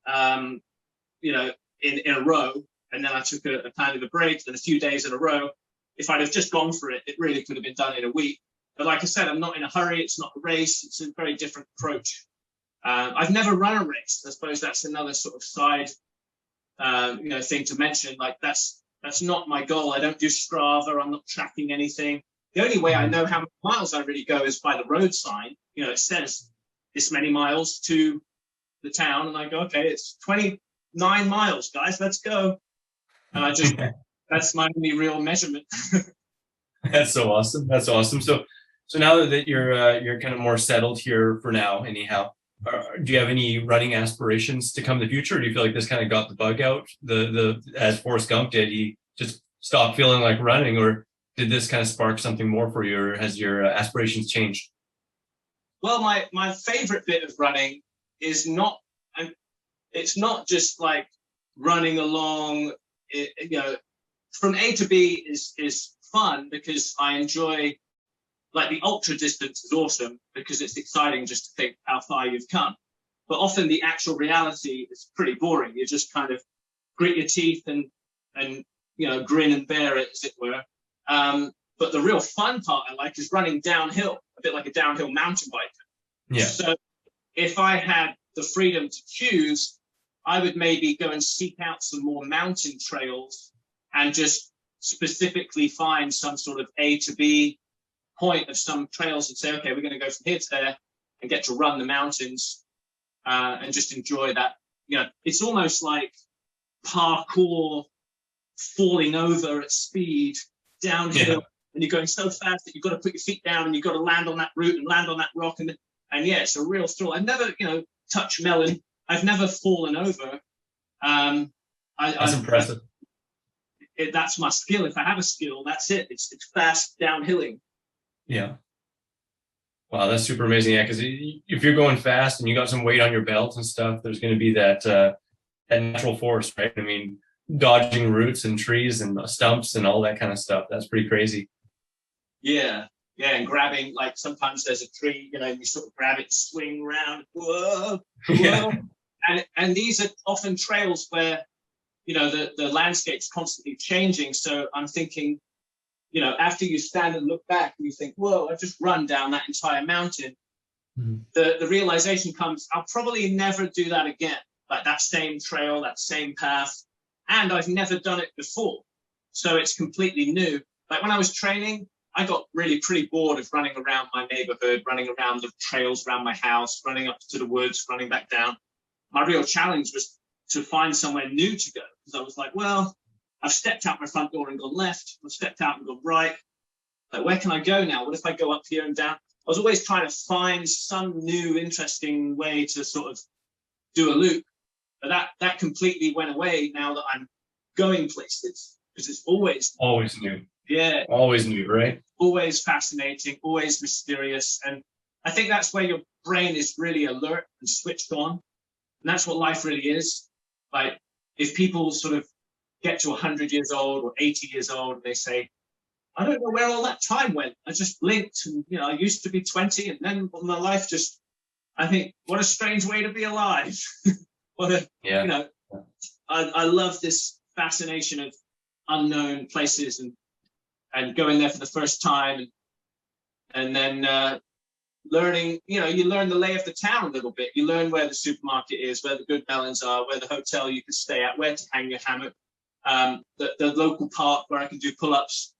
you know, in a row, and then I took a kind of a break, then a few days in a row. If I'd have just gone for it, it really could have been done in a week. But like I said, I'm not in a hurry. It's not a race. It's a very different approach. I've never run a race. I suppose that's another sort of side, you know, thing to mention. Like that's not my goal. I don't do Strava. I'm not tracking anything. The only way I know how many miles I really go is by the road sign. You know, it says this many miles to the town, and I go, okay, it's 29 miles, guys, let's go. And I just, that's my only real measurement. That's so awesome. That's awesome. So now that you're kind of more settled here for now, anyhow, do you have any running aspirations to come in the future? Or do you feel like this kind of got the bug out? The as Forrest Gump did, he just stopped feeling like running, or did this kind of spark something more for you, or has your aspirations changed? Well, my favorite bit of running is not, it's not just like running along, you know, from A to B is fun because I enjoy, like, the ultra distance is awesome because it's exciting just to think how far you've come. But often the actual reality is pretty boring. You just kind of grit your teeth and you know, grin and bear it, as it were. But the real fun part I like is running downhill, a bit like a downhill mountain biker. Yeah. So if I had the freedom to choose, I would maybe go and seek out some more mountain trails and just specifically find some sort of A to B point of some trails and say, okay, we're going to go from here to there and get to run the mountains and just enjoy that. You know, it's almost like parkour, falling over at speed downhill. Yeah. And you're going so fast that you've got to put your feet down and you've got to land on that root and land on that rock. And yeah, it's a real thrill. I've never, you know, touched melon. I've never fallen over. That's impressive. That's my skill. If I have a skill, that's it. It's fast downhilling. Yeah. Wow, that's super amazing. Yeah, because if you're going fast and you got some weight on your belt and stuff, there's going to be that natural force, right? I mean, dodging roots and trees and stumps and all that kind of stuff. That's pretty crazy. Yeah, and grabbing, like sometimes there's a tree, you know, and you sort of grab it, swing around, whoa. Yeah. And these are often trails where, you know, the landscape's constantly changing. So I'm thinking, you know, after you stand and look back and you think, whoa, I've just run down that entire mountain. Mm-hmm. The realization comes, I'll probably never do that again. Like that same trail, that same path. And I've never done it before. So it's completely new. Like when I was training, I got really pretty bored of running around my neighborhood, running around the trails around my house, running up to the woods, running back down. My real challenge was to find somewhere new to go. Because I was like, well, I've stepped out my front door and gone left. I've stepped out and gone right. Like, where can I go now? What if I go up here and down? I was always trying to find some new, interesting way to sort of do a loop. But that completely went away now that I'm going places. Because it's always new. Yeah. Always new, right? Always fascinating, always mysterious. And I think that's where your brain is really alert and switched on. And that's what life really is. Like, if people sort of get to 100 years old or 80 years old, and they say, I don't know where all that time went. I just blinked, and I used to be 20, and then my life just. I think, what a strange way to be alive. What a, I love this fascination of unknown places and going there for the first time, and then learning. You learn the lay of the town a little bit. You learn where the supermarket is, where the good melons are, where the hotel you can stay at, where to hang your hammock, the local park where I can do pull-ups.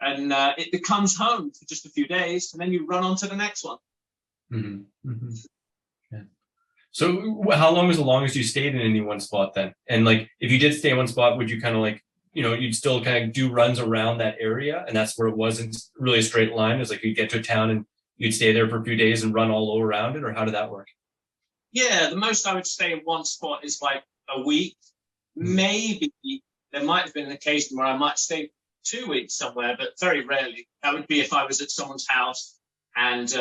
And it becomes home for just a few days, and then you run on to the next one. Mm-hmm. Mm-hmm. Yeah. So how long was the longest you stayed in any one spot then? And like, if you did stay in one spot, would you kind of like, you'd still kind of do runs around that area, and that's where it wasn't really a straight line? It's like you'd get to a town and you'd stay there for a few days and run all around it, or how did that work? Yeah, the most I would stay in one spot is like a week. Mm-hmm. Maybe there might have been an occasion where I might stay 2 weeks somewhere, but very rarely. That would be if I was at someone's house and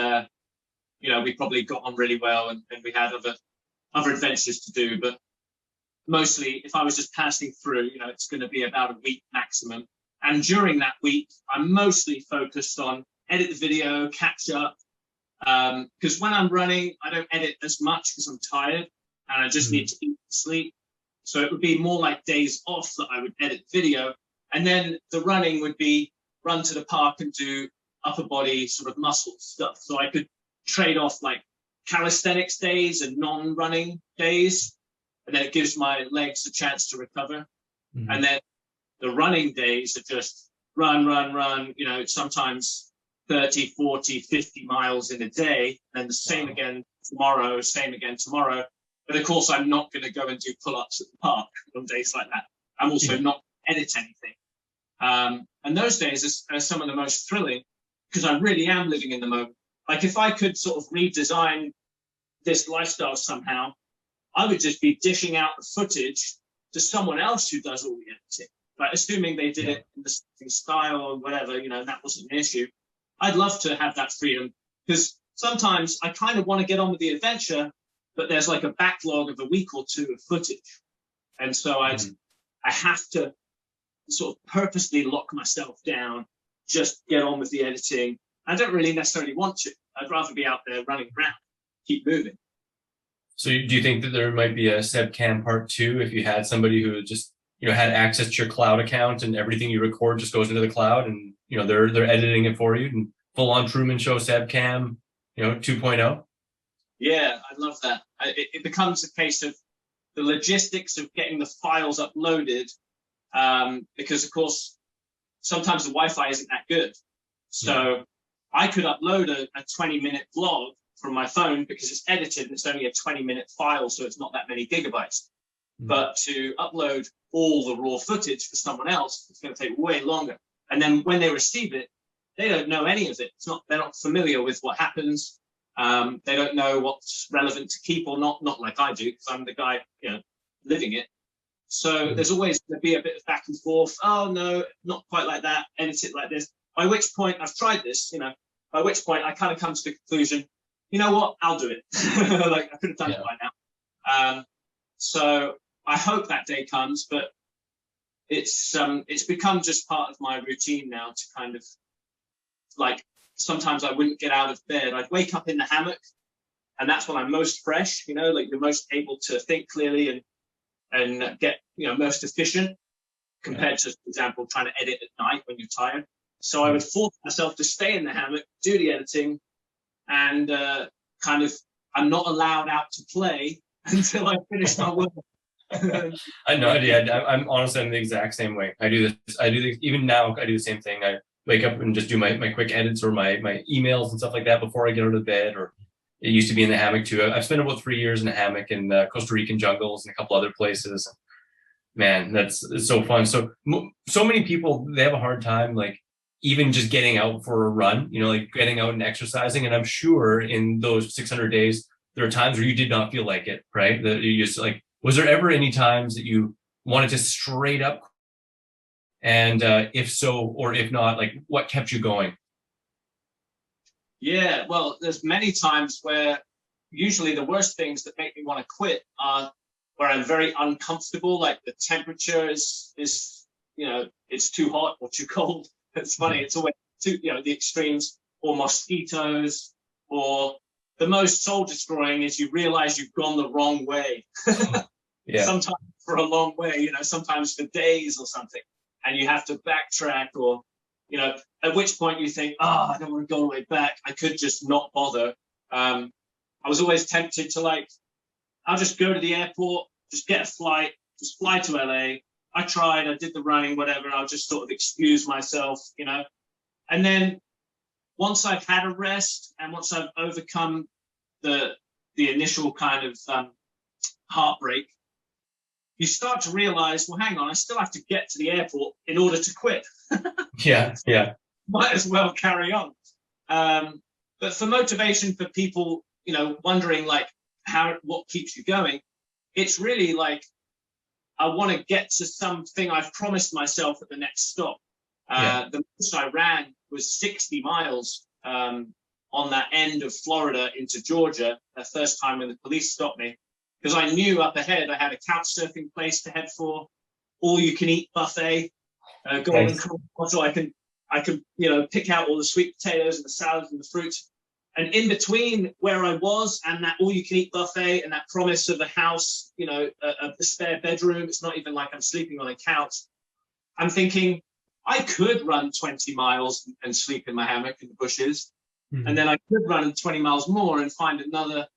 we probably got on really well and we had other adventures to do. But mostly, if I was just passing through, it's going to be about a week maximum. And during that week, I'm mostly focused on edit the video, catch up. Because when I'm running, I don't edit as much because I'm tired and I just need to eat and sleep. So it would be more like days off that I would edit video. And then the running would be run to the park and do upper body sort of muscle stuff. So I could trade off like calisthenics days and non-running days. And then it gives my legs a chance to recover. Mm-hmm. And then the running days are just run, sometimes 30, 40, 50 miles in a day. And the same again tomorrow, But of course, I'm not going to go and do pull-ups at the park on days like that. I'm also not edit anything. And those days are some of the most thrilling because I really am living in the moment. Like, if I could sort of redesign this lifestyle somehow, I would just be dishing out the footage to someone else who does all the editing. Like, assuming they did it in the same style or whatever, that wasn't an issue. I'd love to have that freedom because sometimes I kind of want to get on with the adventure, but there's like a backlog of a week or two of footage. And so I have to sort of purposely lock myself down, just get on with the editing. I don't really necessarily want to. I'd rather be out there running around, keep moving. So do you think that there might be a Seb Cam part 2 if you had somebody who just, had access to your cloud account and everything you record just goes into the cloud and, they're editing it for you, and full on Truman Show Seb Cam, 2.0? Yeah, I love that. It becomes a case of the logistics of getting the files uploaded, because of course, sometimes the Wi-Fi isn't that good. So I could upload a 20-minute vlog from my phone because it's edited and it's only a 20-minute file, so it's not that many gigabytes. But to upload all the raw footage for someone else, it's going to take way longer. And then when they receive it, they don't know any of it. They're not familiar with what happens. They don't know what's relevant to keep or not like I do, because I'm the guy, living it. So there's always going to be a bit of back and forth. Oh, no, not quite like that. Edit it like this. By which point, I've tried this, by which point I kind of come to the conclusion, you know what, I'll do it. Like, I could have done it by now. So I hope that day comes, but it's become just part of my routine now to kind of, like, sometimes I wouldn't get out of bed. I'd wake up in the hammock, and that's when I'm most fresh, like you're most able to think clearly and get, most efficient compared to, for example, trying to edit at night when you're tired. So I would force myself to stay in the hammock, do the editing, and kind of, I'm not allowed out to play until I finish my work. I know. Yeah, I'm honestly, I'm the exact same way. I do this. Even now. I do the same thing. I wake up and just do my quick edits or my emails and stuff like that before I get out of bed. Or it used to be in the hammock too. I've spent about 3 years in a hammock in the Costa Rican jungles and a couple other places. Man, it's so fun. So many people, they have a hard time, like, even just getting out for a run, like getting out and exercising. And I'm sure in those 600 days, there are times where you did not feel like it, right? That you just like, was there ever any times that you wanted to straight up? And if so, or if not, like, what kept you going? Yeah, well, there's many times where usually the worst things that make me want to quit are where I'm very uncomfortable, like the temperature is it's too hot or too cold. It's funny, it's always too, the extremes, or mosquitoes, or the most soul destroying is you realize you've gone the wrong way. Sometimes for a long way, sometimes for days or something, and you have to backtrack, or at which point you think, I don't want to go all the way back, I could just not bother. I was always tempted to I'll just go to the airport, just get a flight, just fly to LA. I tried, I did the running, whatever, I'll just sort of excuse myself, and then once I've had a rest, and once I've overcome the initial kind of heartbreak, you start to realize, well, hang on, I still have to get to the airport in order to quit. Yeah. Might as well carry on. But for motivation, for people, wondering what keeps you going, it's really I want to get to something I've promised myself at the next stop. The most I ran was 60 miles on that end of Florida into Georgia, the first time when the police stopped me, because I knew up ahead I had a couch surfing place to head for, all you can eat buffet, golden corral, so I can pick out all the sweet potatoes and the salads and the fruits. And in between where I was and that all you can eat buffet and that promise of a house, a spare bedroom, it's not even like I'm sleeping on a couch, I'm thinking I could run 20 miles and sleep in my hammock in the bushes. And then I could run 20 miles more and find another,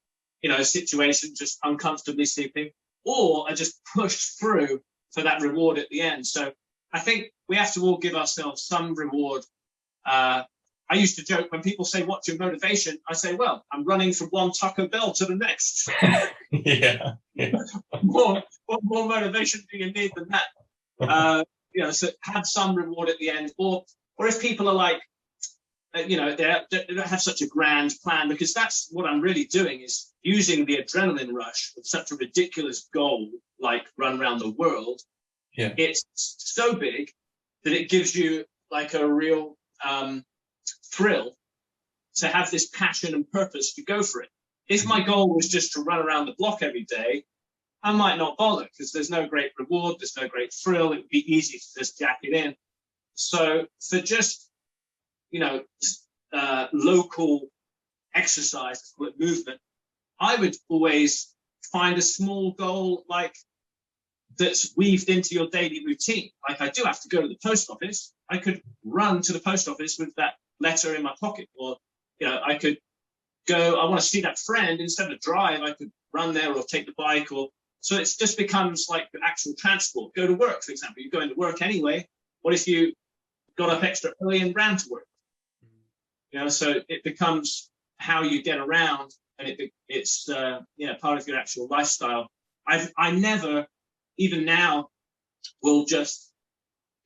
situation just uncomfortably sleeping, or I just push through for that reward at the end. So I think we have to all give ourselves some reward. I used to joke when people say, "What's your motivation?" I say, "Well, I'm running from one Taco Bell to the next." What more motivation do you need than that? So have some reward at the end, or if people are they don't have such a grand plan, because that's what I'm really doing, is using the adrenaline rush of such a ridiculous goal, like run around the world. It's so big that it gives you a real thrill to have this passion and purpose to go for it. If my goal was just to run around the block every day, I might not bother, because there's no great reward, there's no great thrill. It would be easy to just jack it in. So for just local exercise, movement, I would always find a small goal that's weaved into your daily routine. I do have to go to the post office. I could run to the post office with that letter in my pocket, or I could go, I want to see that friend, instead of drive, I could run there or take the bike, or so it just becomes like the actual transport. Go to work, for example. You're going to work anyway. What if you got up extra early and ran to work? So it becomes how you get around, and it's part of your actual lifestyle. I never, even now, will just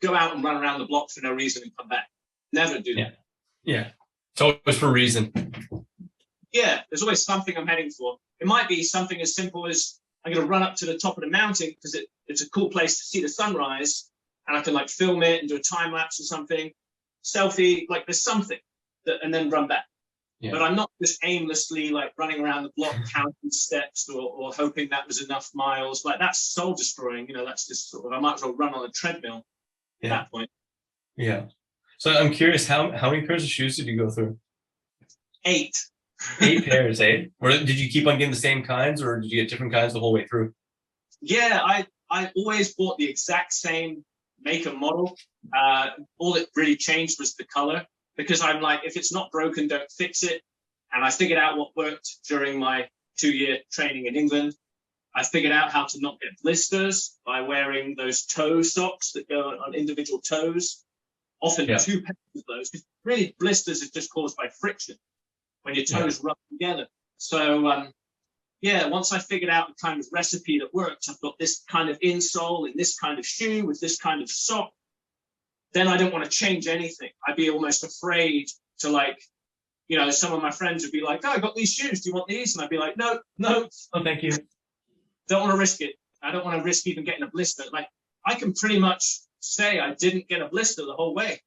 go out and run around the block for no reason and come back. Never do that. Yeah. It's always for a reason. Yeah, there's always something I'm heading for. It might be something as simple as I'm going to run up to the top of the mountain because it's a cool place to see the sunrise, and I can film it and do a time lapse or something, selfie, there's something, and then run back. Yeah. But I'm not just aimlessly running around the block counting steps or hoping that was enough miles. That's soul destroying. That's just sort of, I might as well run on a treadmill at that point. Yeah. So I'm curious, how many pairs of shoes did you go through? 8. 8 pairs, eh? Or did you keep on getting the same kinds, or did you get different kinds the whole way through? Yeah, I always bought the exact same make and model. All that really changed was the color, because I'm if it's not broken, don't fix it. And I figured out what worked during my 2-year training in England. I figured out how to not get blisters by wearing those toe socks that go on individual toes. Often 2 pairs of those, because really blisters is just caused by friction when your toes rub together. So, once I figured out the kind of recipe that works, I've got this kind of insole in this kind of shoe with this kind of sock, then I don't want to change anything. I'd be almost afraid to some of my friends would be like, "Oh, I got these shoes. Do you want these?" And I'd be like, "No, oh, thank you. Don't want to risk it. I don't want to risk even getting a blister." I can pretty much say I didn't get a blister the whole way.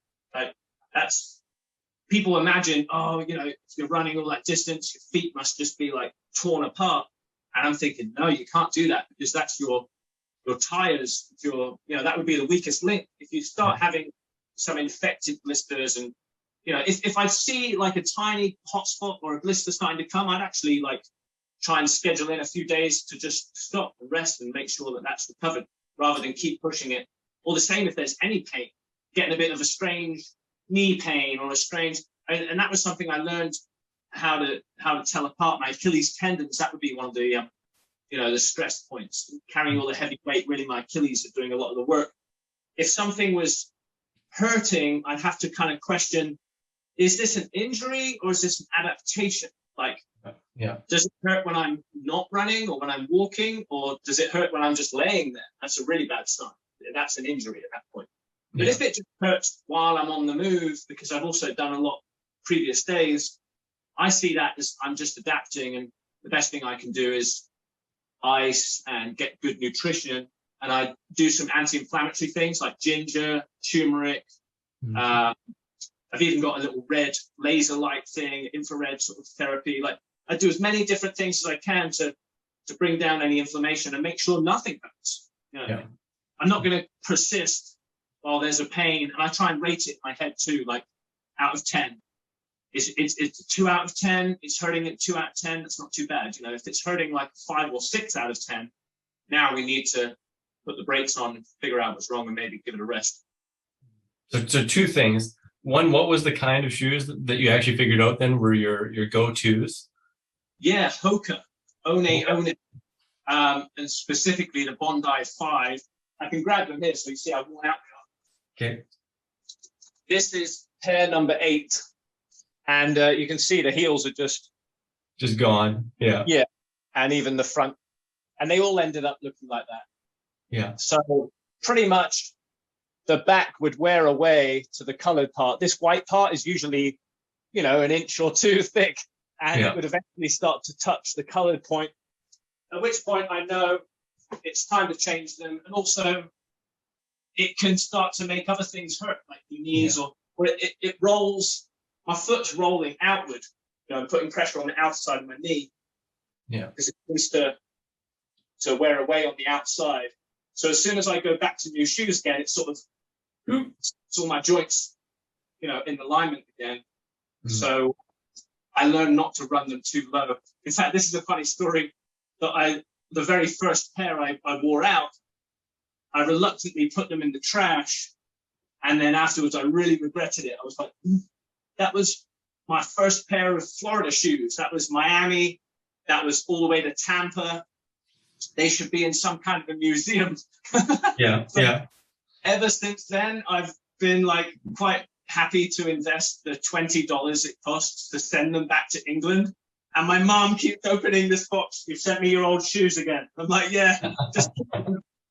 That's people imagine, oh, if you're running all that distance, your feet must just be like torn apart. And I'm thinking, no, you can't do that, because that's your tires. That would be the weakest link. If you start having some infected blisters, and if I see like a tiny hot spot or a blister starting to come, I'd actually like try and schedule in a few days to just stop and rest and make sure that that's recovered, rather than keep pushing it. Or the same if there's any pain, getting a bit of a strange knee pain or a strange, and that was something I learned how to tell apart my Achilles tendons. That would be one of the the stress points. Carrying all the heavy weight, really, my Achilles are doing a lot of the work. If something was hurting, I'd have to kind of question, is this an injury or is this an adaptation? Like, does it hurt when I'm not running or when I'm walking, or does it hurt when I'm just laying there? That's a really bad sign. That's an injury at that point. But if it just hurts while I'm on the move, because I've also done a lot previous days, I see that as I'm just adapting, and the best thing I can do is ice and get good nutrition. And I do some anti-inflammatory things like ginger, turmeric. I've even got a little red laser light thing, infrared sort of therapy. Like, I do as many different things as I can to bring down any inflammation and make sure nothing hurts. I'm not going to persist while there's a pain, and I try and rate it in my head too, like out of 10. It's 2 out of 10. It's hurting at 2 out of 10. That's not too bad. If it's hurting like 5 or 6 out of 10, now we need to put the brakes on and figure out what's wrong and maybe give it a rest. So two things. One, what was the kind of shoes that you actually figured out then were your go-tos? Yeah, Hoka, One, and specifically the Bondi 5. I can grab them here so you see how worn out they are. Okay. This is pair number 8. And you can see the heels are just gone. Yeah. Yeah. And even the front. And they all ended up looking like that. Yeah. So pretty much the back would wear away to the colored part. This white part is usually, an inch or 2 thick. And it would eventually start to touch the colored point, at which point I know it's time to change them. And also it can start to make other things hurt, like your knees, or it rolls. My foot's rolling outward, putting pressure on the outside of my knee. Yeah. Because it tends to wear away on the outside. So as soon as I go back to new shoes again, it's sort of, it's all my joints, in alignment again. So I learned not to run them too low. In fact, this is a funny story that the very first pair I wore out, I reluctantly put them in the trash. And then afterwards, I really regretted it. I was like, that was my first pair of Florida shoes. That was Miami. That was all the way to Tampa. They should be in some kind of a museum. Yeah. Ever since then, I've been like quite happy to invest the $20 it costs to send them back to England. And my mom keeps opening this box. You've sent me your old shoes again. I'm like, yeah. Just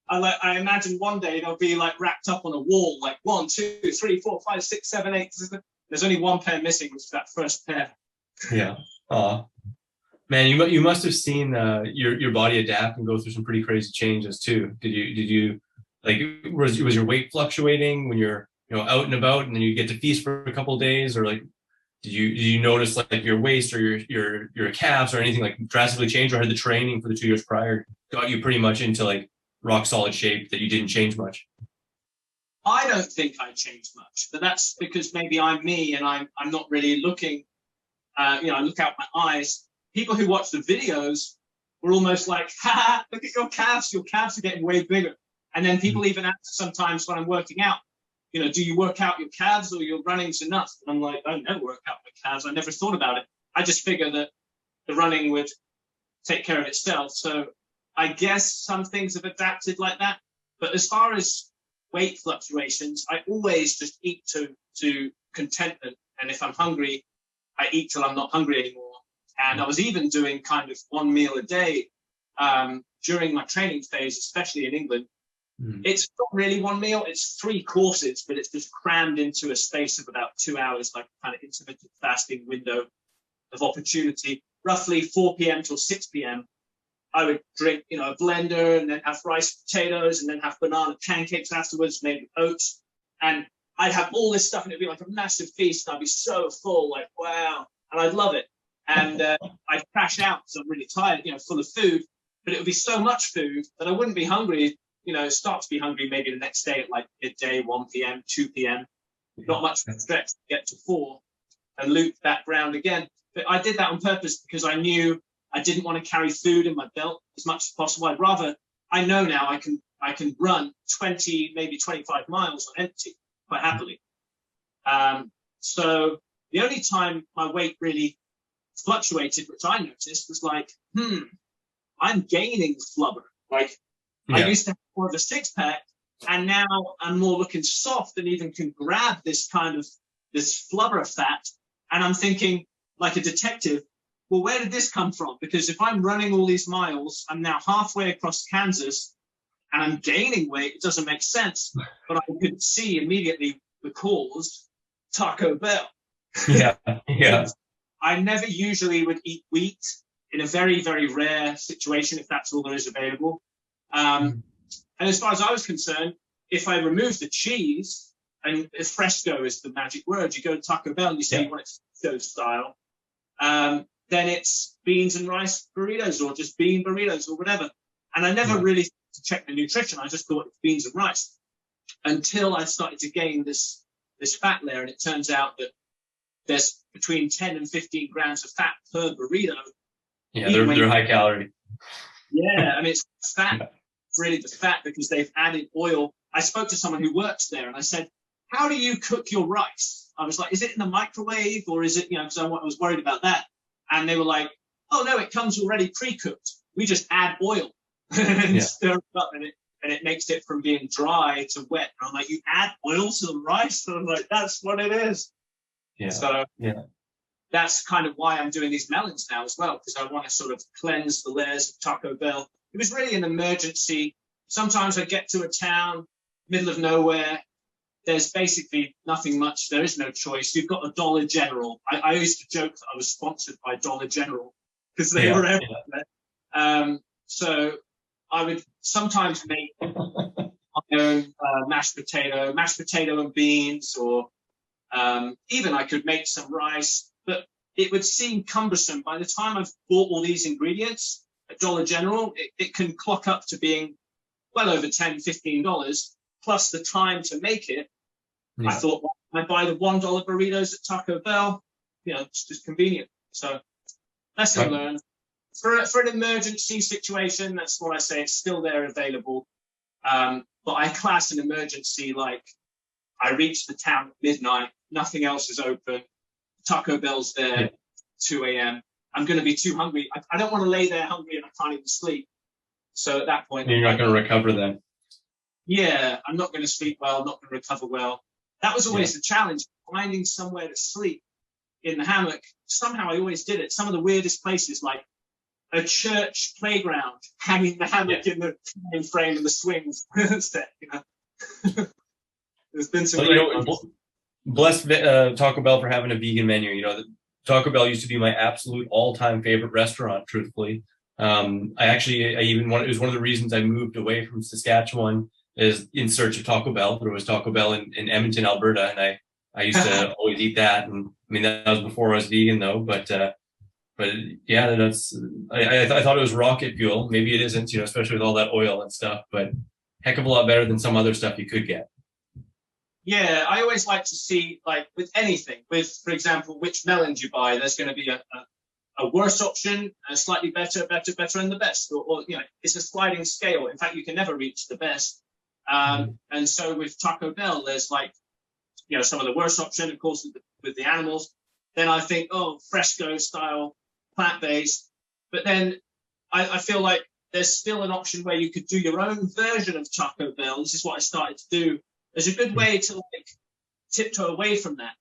I imagine one day they'll be like wrapped up on a wall, like 1, 2, 3, 4, 5, 6, 7, 8. There's only one pair missing, which is that first pair. Yeah. Man, you must have seen your body adapt and go through some pretty crazy changes too. Did you like was your weight fluctuating when you're out and about, and then you get to feast for a couple of days, or like did you notice like your waist or your calves or anything like drastically change, or had the training for the 2 years prior got you pretty much into like rock solid shape that you didn't change much? I don't think I changed much, but that's because maybe I'm me and I'm not really looking. I look out my eyes. People who watch the videos were almost like, ha, look at your calves. Your calves are getting way bigger. And then people even ask sometimes when I'm working out, do you work out your calves or your running's enough? And I'm like, I never work out my calves. I never thought about it. I just figure that the running would take care of itself. So I guess some things have adapted like that. But as far as weight fluctuations, I always just eat to contentment. And if I'm hungry, I eat till I'm not hungry anymore. And I was even doing kind of one meal a day during my training phase, especially in England. It's not really one meal, it's 3 courses, but it's just crammed into a space of about 2 hours, like kind of intermittent fasting window of opportunity. Roughly 4 p.m. till 6 p.m. I would drink, a blender, and then have rice, potatoes, and then have banana pancakes afterwards, made with oats. And I'd have all this stuff and it'd be like a massive feast. And I'd be so full, like, wow. And I'd love it. And I'd crash out because I'm really tired, full of food. But it would be so much food that I wouldn't be hungry, start to be hungry maybe the next day at like midday, 1 p.m., 2 p.m. Not much stretch to get to 4 and loop back round again. But I did that on purpose because I knew I didn't want to carry food in my belt as much as possible. I know now I can run 20, maybe 25 miles on empty quite happily. So the only time my weight really fluctuated, which I noticed, was like, I'm gaining flubber. Like I used to have more of a 6-pack, and now I'm more looking soft and even can grab this flubber fat. And I'm thinking, like a detective, well, where did this come from? Because if I'm running all these miles, I'm now halfway across Kansas and I'm gaining weight, it doesn't make sense. But I could see immediately the cause, Taco Bell. Yeah. I never usually would eat wheat in a very, very rare situation, if that's all there is available. And as far as I was concerned, if I remove the cheese, and fresco is the magic word, you go to Taco Bell and you say you want it fresco style, then it's beans and rice burritos or just bean burritos or whatever. And I never really checked the nutrition. I just thought it's beans and rice until I started to gain this fat layer. And it turns out that there's between 10 and 15 grams of fat per burrito. Yeah, they're high calorie. Yeah, I mean, it's fat. It's really the fat because they've added oil. I spoke to someone who works there and I said, how do you cook your rice? I was like, is it in the microwave or is it, because I was worried about that. And they were like, oh, no, it comes already pre-cooked. We just add oil and stir it up and it makes it from being dry to wet. And I'm like, you add oil to the rice? And I'm like, that's what it is. Yeah. So that's kind of why I'm doing these melons now as well, because I want to sort of cleanse the layers of Taco Bell. It was really an emergency. Sometimes I get to a town, middle of nowhere. There's basically nothing much. There is no choice. You've got a Dollar General. I used to joke that I was sponsored by Dollar General because they were everywhere. So I would sometimes make my own mashed potato and beans, or even I could make some rice. But it would seem cumbersome. By the time I've bought all these ingredients at Dollar General, it can clock up to being well over $10, $15, plus the time to make it. I thought, well, I buy the $1 burritos at Taco Bell. It's just convenient. So lesson learned. For an emergency situation, that's what I say. It's still there available. But I class an emergency like I reach the town at midnight. Nothing else is open. Taco Bell's there, 2 a.m. I'm going to be too hungry. I don't want to lay there hungry and I can't even sleep. So at that point, you're not going to recover then. Yeah, I'm not going to sleep well. Not going to recover well. That was always the challenge, finding somewhere to sleep in the hammock. Somehow I always did it. Some of the weirdest places, like a church playground, hanging the hammock in the time frame and the swings set. There's been some. Bless Taco Bell for having a vegan menu. Taco Bell used to be my absolute all-time favorite restaurant. Truthfully, it was one of the reasons I moved away from Saskatchewan, is in search of Taco Bell. There was Taco Bell in Edmonton, Alberta, and I used to always eat that. And I mean, that was before I was vegan, though. But yeah, I thought it was rocket fuel. Maybe it isn't, especially with all that oil and stuff. But heck of a lot better than some other stuff you could get. Yeah, I always like to see, like with anything, for example, which melons you buy. There's going to be a worse option, a slightly better, and the best. Or it's a sliding scale. In fact, you can never reach the best. And so with Taco Bell, there's some of the worst option, of course, with the animals. Then I think, fresco style, plant-based. But then I feel like there's still an option where you could do your own version of Taco Bell. This is what I started to do. There's a good way to tiptoe away from that.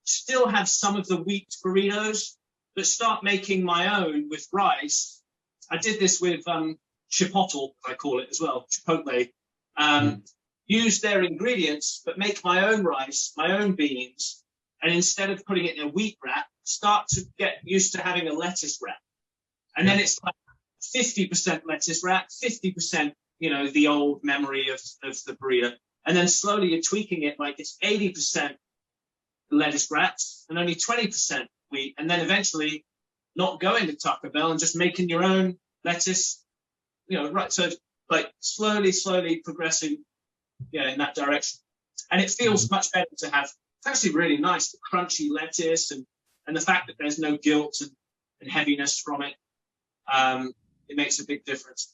Still have some of the wheat burritos, but start making my own with rice. I did this with chipotle, I call it as well, chipotle. Use their ingredients, but make my own rice, my own beans, and instead of putting it in a wheat wrap, start to get used to having a lettuce wrap. And then it's like 50% lettuce wrap, 50%, the old memory of the burrito. And then slowly you're tweaking it, like it's 80% lettuce wraps and only 20% wheat. And then eventually not going to Taco Bell and just making your own lettuce, right. So like slowly progressing, in that direction. And it feels much better to have, it's actually really nice, the crunchy lettuce and the fact that there's no guilt and heaviness from it. It makes a big difference.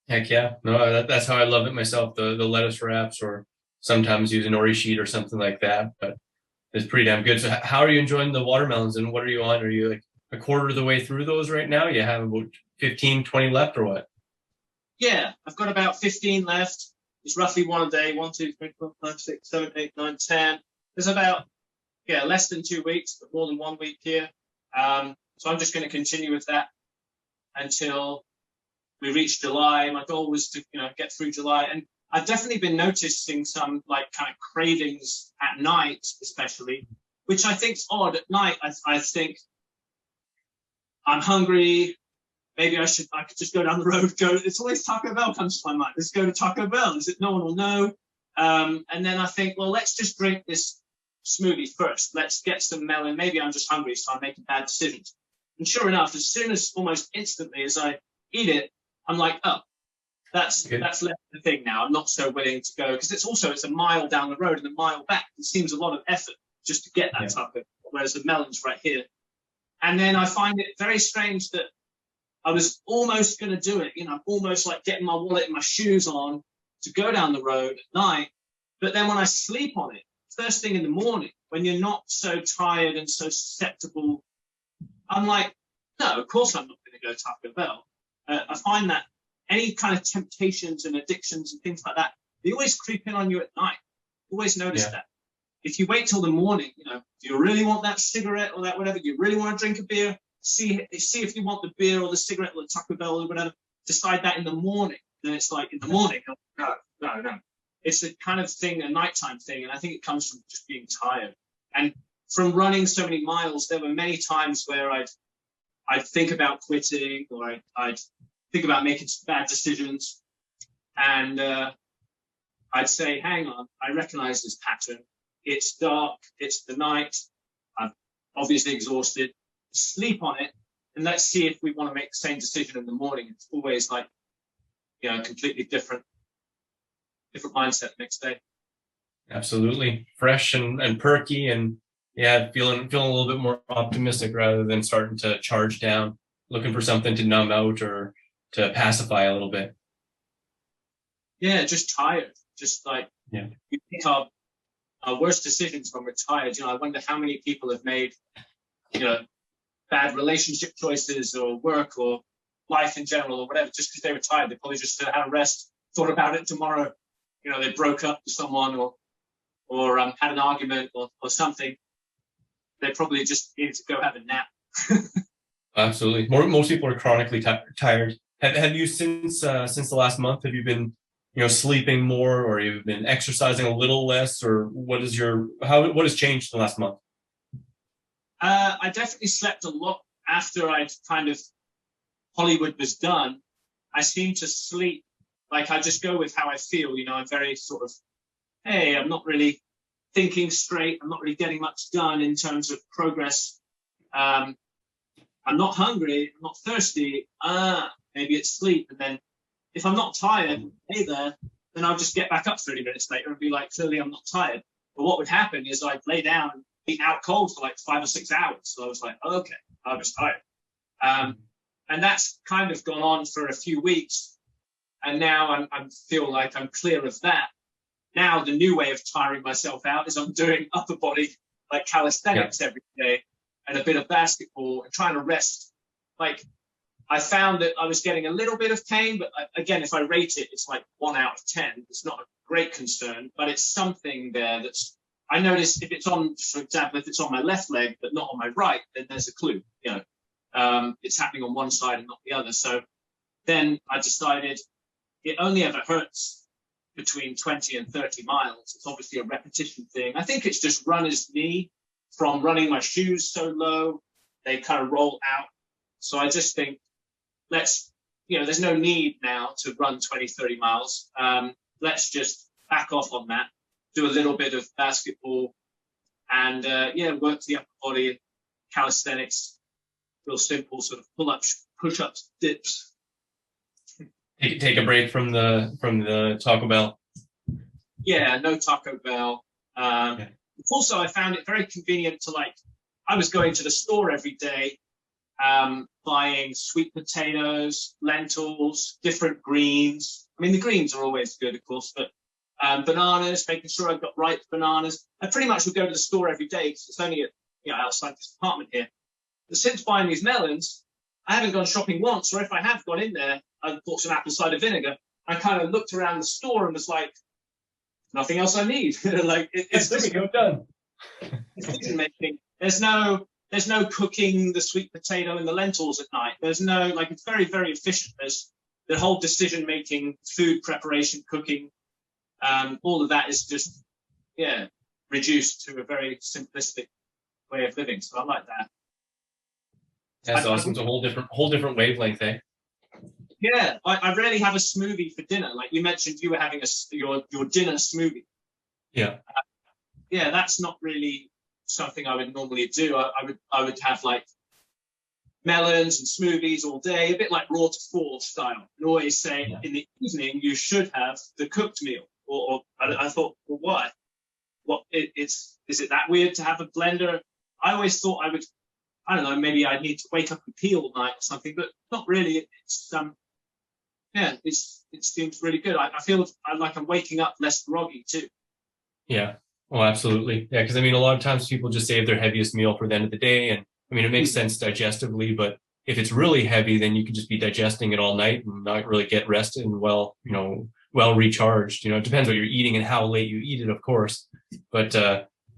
Heck yeah. No, that's how I love it myself, the lettuce wraps, or sometimes use a nori sheet or something like that. But it's pretty damn good. So how are you enjoying the watermelons, and what are you on? Are you like a quarter of the way through those right now? You have about 15, 20 left or what? Yeah, I've got about 15 left. It's roughly one a day. 1, 2, 3, 4, 5, 6, 7, 8, 9, 10. There's about, less than 2 weeks, but more than 1 week here. So I'm just going to continue with that until we reach July. My goal was to, get through July. And I've definitely been noticing some like kind of cravings at night, especially, which I think is odd. At night, I think I'm hungry. Maybe I could just go down the road, it's always Taco Bell comes to my mind. Let's go to Taco Bell. No one will know. And then I think, well, let's just drink this smoothie first. Let's get some melon. Maybe I'm just hungry, so I'm making bad decisions. And sure enough, as soon as almost instantly as I eat it, I'm like, oh, that's less the thing now. I'm not so willing to go because it's a mile down the road and a mile back. It seems a lot of effort just to get that taco, whereas the melon's right here. And then I find it very strange that I was almost going to do it. I'm almost like getting my wallet and my shoes on to go down the road at night. But then when I sleep on it, first thing in the morning, when you're not so tired and so susceptible, I'm like, no, of course I'm not going to go Taco Bell. I find that any kind of temptations and addictions and things like that, they always creep in on you at night. Always notice that. If you wait till the morning, do you really want that cigarette or that whatever? Do you really want to drink a beer? See if you want the beer or the cigarette or the Taco Bell or whatever. Decide that in the morning. Then it's like in the morning, no. It's a kind of thing, a nighttime thing, and I think it comes from just being tired. And from running so many miles, there were many times where I'd think about quitting, or I'd think about making bad decisions, and I'd say, hang on, I recognize this pattern. It's dark, it's the night, I'm obviously exhausted. Sleep on it, and let's see if we want to make the same decision in the morning. It's always like, completely different mindset next day. Absolutely. Fresh and perky, and feeling a little bit more optimistic rather than starting to charge down, looking for something to numb out or to pacify a little bit. Yeah, just tired. Just like we think our worst decisions when we're tired. I wonder how many people have made, bad relationship choices or work or life in general or whatever, just because they were tired. They probably just had a rest, thought about it tomorrow. They broke up with someone or had an argument or something. They probably just needed to go have a nap. Absolutely. Most people are chronically tired. Have you since the last month, have you been, sleeping more, or you've been exercising a little less, or what has changed in the last month? I definitely slept a lot after I'd kind of Hollywood was done. I seem to sleep like I just go with how I feel. I'm very sort of, hey, I'm not really thinking straight. I'm not really getting much done in terms of progress. I'm not hungry. I'm not thirsty. Maybe it's sleep. And then if I'm not tired, hey there, then I'll just get back up 30 minutes later and be like, clearly I'm not tired. But what would happen is I'd lay down and be out cold for like 5 or 6 hours. So I was like, okay, I was tired. And that's kind of gone on for a few weeks. And now I feel like I'm clear of that. Now the new way of tiring myself out is I'm doing upper body, like calisthenics every day, and a bit of basketball and trying to rest. Like I found that I was getting a little bit of pain, but again, if I rate it, it's like 1 out of 10. It's not a great concern, but it's something there that's, I notice if it's on, for example, if it's on my left leg, but not on my right, then there's a clue, it's happening on one side and not the other. So then I decided it only ever hurts between 20 and 30 miles. It's obviously a repetition thing. I think it's just runner's knee from running my shoes so low, they kind of roll out. So I just think, there's no need now to run 20, 30 miles. Let's just back off on that, do a little bit of basketball, and work the upper body and calisthenics, real simple sort of pull-ups, push-ups, dips. Take a break from the Taco Bell. Yeah, no Taco Bell. Also, I found it very convenient to I was going to the store every day, buying sweet potatoes, lentils, different greens. I mean, the greens are always good, of course, but bananas, making sure I've got ripe bananas. I pretty much would go to the store every day because it's only outside this apartment here. But since buying these melons, I haven't gone shopping once, or if I have gone in there, I've bought some apple cider vinegar. I kind of looked around the store and was like, nothing else I need. It's just done. decision making. There's no cooking the sweet potato and the lentils at night. There's no it's very, very efficient. There's the whole decision making, food preparation, cooking, all of that is just reduced to a very simplistic way of living. So I like that. That's awesome. It's a whole different wavelength, eh? Yeah, I rarely have a smoothie for dinner. Like you mentioned, you were having your dinner smoothie. Yeah. That's not really something I would normally do. I would have melons and smoothies all day, a bit like raw to full style, and always say in the evening you should have the cooked meal. Or I thought, well, why? Is it that weird to have a blender? I always thought I would. I don't know. Maybe I'd need to wake up and pee all night or something, but not really. It seems really good. I feel like I'm waking up less groggy too. Yeah. Oh, absolutely. Yeah, because I mean, a lot of times people just save their heaviest meal for the end of the day, and I mean, it makes sense digestively, but if it's really heavy, then you can just be digesting it all night and not really get rested and well recharged. It depends what you're eating and how late you eat it, of course. But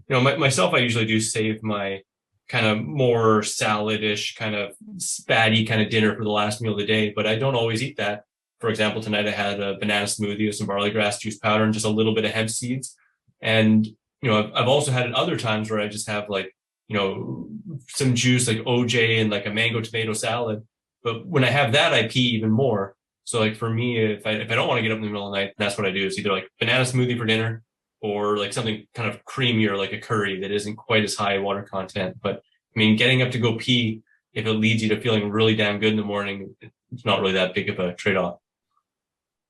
myself, I usually do save my kind of more salad-ish, kind of spatty kind of dinner for the last meal of the day, but I don't always eat that. For example, tonight I had a banana smoothie with some barley grass juice powder and just a little bit of hemp seeds. And, I've also had it other times where I just have some juice like OJ and like a mango tomato salad. But when I have that, I pee even more. So for me, if I don't want to get up in the middle of the night, that's what I do. It's either like banana smoothie for dinner or like something kind of creamier, like a curry that isn't quite as high water content. But I mean, getting up to go pee, if it leads you to feeling really damn good in the morning, it's not really that big of a trade-off.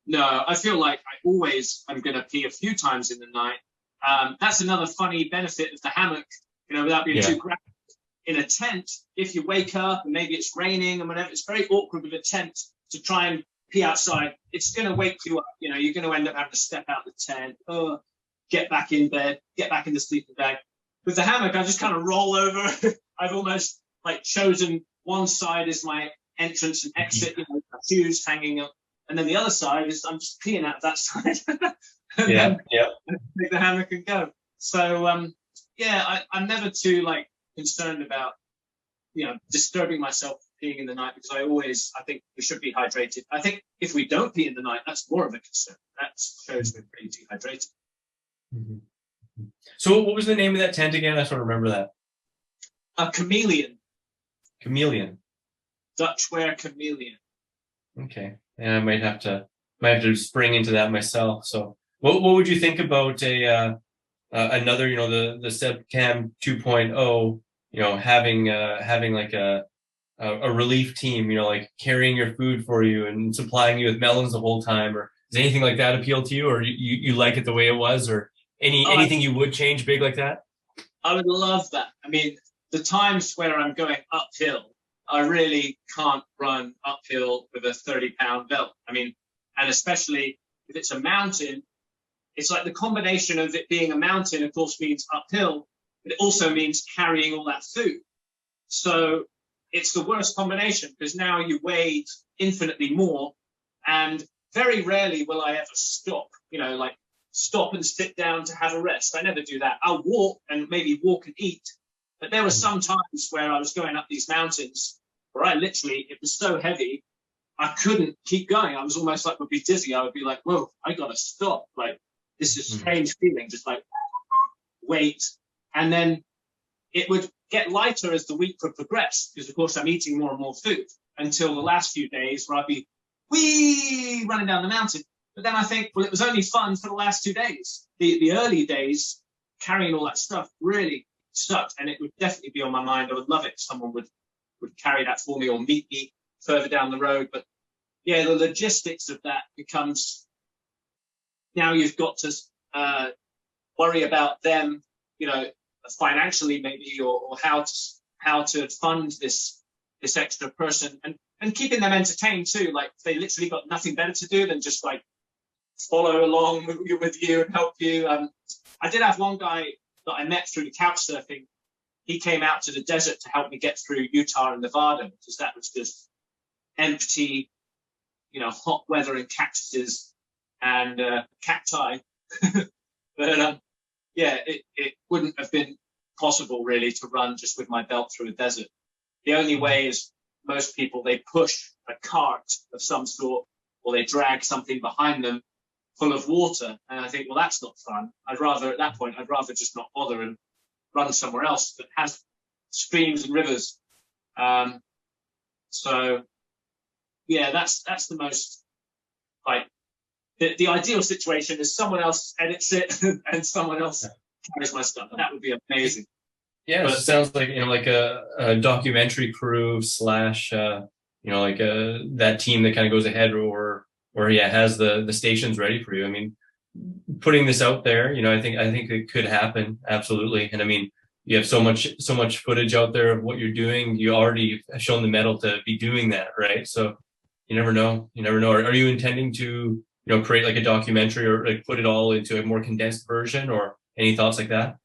No, I feel like I'm going to pee a few times in the night. That's another funny benefit of the hammock, without being too graphic. In a tent, if you wake up and maybe it's raining and whatever, it's very awkward with a tent to try and pee outside. It's going to wake you up. You're going to end up having to step out the tent, get back in bed, get back in the sleeping bag. With the hammock, I just kind of roll over. I've almost chosen one side as my entrance and exit, shoes hanging up. And then the other side is I'm just peeing out of that side. and take the hammock and go. So, I'm never too concerned about, disturbing myself peeing in the night because I think we should be hydrated. I think if we don't pee in the night, that's more of a concern. That shows we're pretty dehydrated. Mm-hmm. So what was the name of that tent again? I sort of remember that. A chameleon. Chameleon. Dutch wear chameleon. Okay. And I might have to spring into that myself. So what would you think about another, the Seb Cam 2.0, having like a relief team, carrying your food for you and supplying you with melons the whole time, or does anything like that appeal to you, or you like it the way it was, or anything you would change big like that? I would love that. I mean, the times where I'm going uphill, I really can't run uphill with a 30-pound belt. I mean, and especially if it's a mountain, it's like the combination of it being a mountain, of course, means uphill, but it also means carrying all that food. So it's the worst combination because now you weigh infinitely more, and very rarely will I ever stop, stop and sit down to have a rest. I never do that. I'll walk and maybe walk and eat. But there were some times where I was going up these mountains where it was so heavy, I couldn't keep going. I was almost would be dizzy. I would be like, whoa, I got to stop. This is strange feeling, just wait. And then it would get lighter as the week would progress because, of course, I'm eating more and more food until the last few days where I'd be running down the mountain. But then I think, well, it was only fun for the last 2 days. The early days, carrying all that stuff really sucked, and it would definitely be on my mind. I would love it if someone would carry that for me or meet me further down the road. But yeah, the logistics of that becomes, now you've got to worry about them, you know, financially maybe, or how to fund this extra person, and keeping them entertained too. Like, they literally got nothing better to do than just like follow along with you and help you. I did have one guy that I met through the couch surfing. He came out to the desert to help me get through Utah and Nevada, because that was just empty, you know, hot weather and cactuses and cacti. But yeah, it wouldn't have been possible really to run just with my belt through a desert. The only way is, most people, they push a cart of some sort, or they drag something behind them full of water. And I think, well, that's not fun. At that point, I'd rather just not bother and run somewhere else that has streams and rivers. So yeah, that's the most, like, the ideal situation is someone else edits it and someone else carries my stuff. That would be amazing. Yeah, it sounds like, you know, like a documentary crew slash, you know, like that team that kind of goes ahead, or yeah, has the stations ready for you. I mean, putting this out there, you know, I think it could happen, absolutely. And I mean, you have so much footage out there of what you're doing. You already have shown the mettle to be doing that, right? So you never know. Are you intending to, you know, create like a documentary, or like put it all into a more condensed version, or any thoughts like that?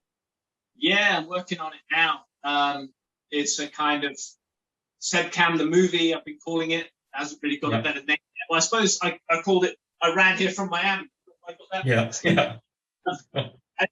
Yeah, I'm working on it now. It's a kind of Seb Cam the movie, I've been calling it. It hasn't really got a better name yet. Well, I suppose I called it I Ran Here from Miami. I got that. Yeah.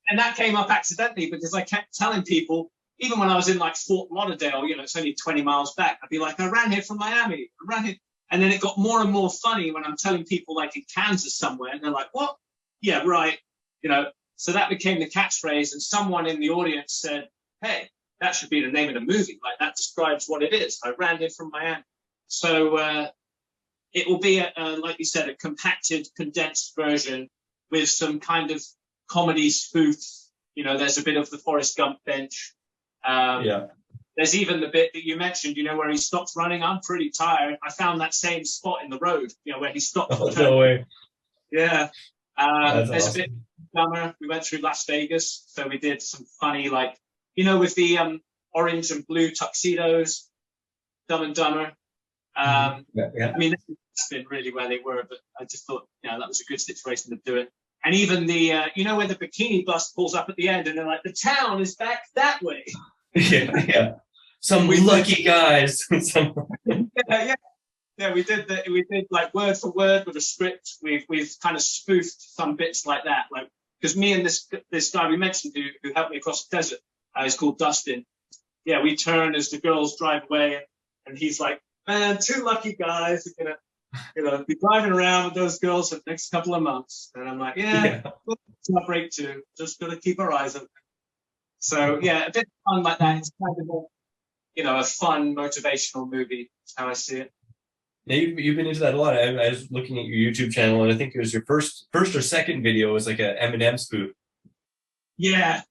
And that came up accidentally, because I kept telling people, even when I was in like Fort Lauderdale, you know, it's only 20 miles back, I'd be like, I ran here from Miami. I ran here. And then it got more and more funny when I'm telling people like in Kansas somewhere, and they're like, what? Yeah, right. You know, so that became the catchphrase, and someone in the audience said, hey, that should be the name of the movie. Like, that describes what it is. I ran here from Miami. So it will be, like you said, a compacted, condensed version with some kind of comedy spoof. You know, there's a bit of the Forrest Gump bench. There's even the bit that you mentioned, you know, where he stops running. I'm pretty tired. I found that same spot in the road, you know, where he stopped. Oh, no way. Yeah. That's there's awesome. a bit dumber. We went through Las Vegas, so we did some funny, like, you know, with the orange and blue tuxedos, Dumb and Dumber. I mean, that's been really where they were, but I just thought, you know, that was a good situation to do it. And even the, you know, where the bikini bus pulls up at the end, and they're like, the town is back that way. Yeah. Some lucky guys. Yeah, we did like word for word with a script. We've kind of spoofed some bits like that, like, because me and this guy we mentioned who helped me across the desert, he's called Dustin. Yeah, we turn as the girls drive away, and he's like, man, two lucky guys are gonna, you know, be driving around with those girls for the next couple of months. And I'm like, yeah. It's not break too. Just gotta keep our eyes open. So yeah, a bit fun like that. It's kind of a, you know, a fun motivational movie. That's how I see it. Yeah, you've been into that a lot. I was looking at your YouTube channel, and I think it was your first or second video was like a Eminem spoof. Yeah.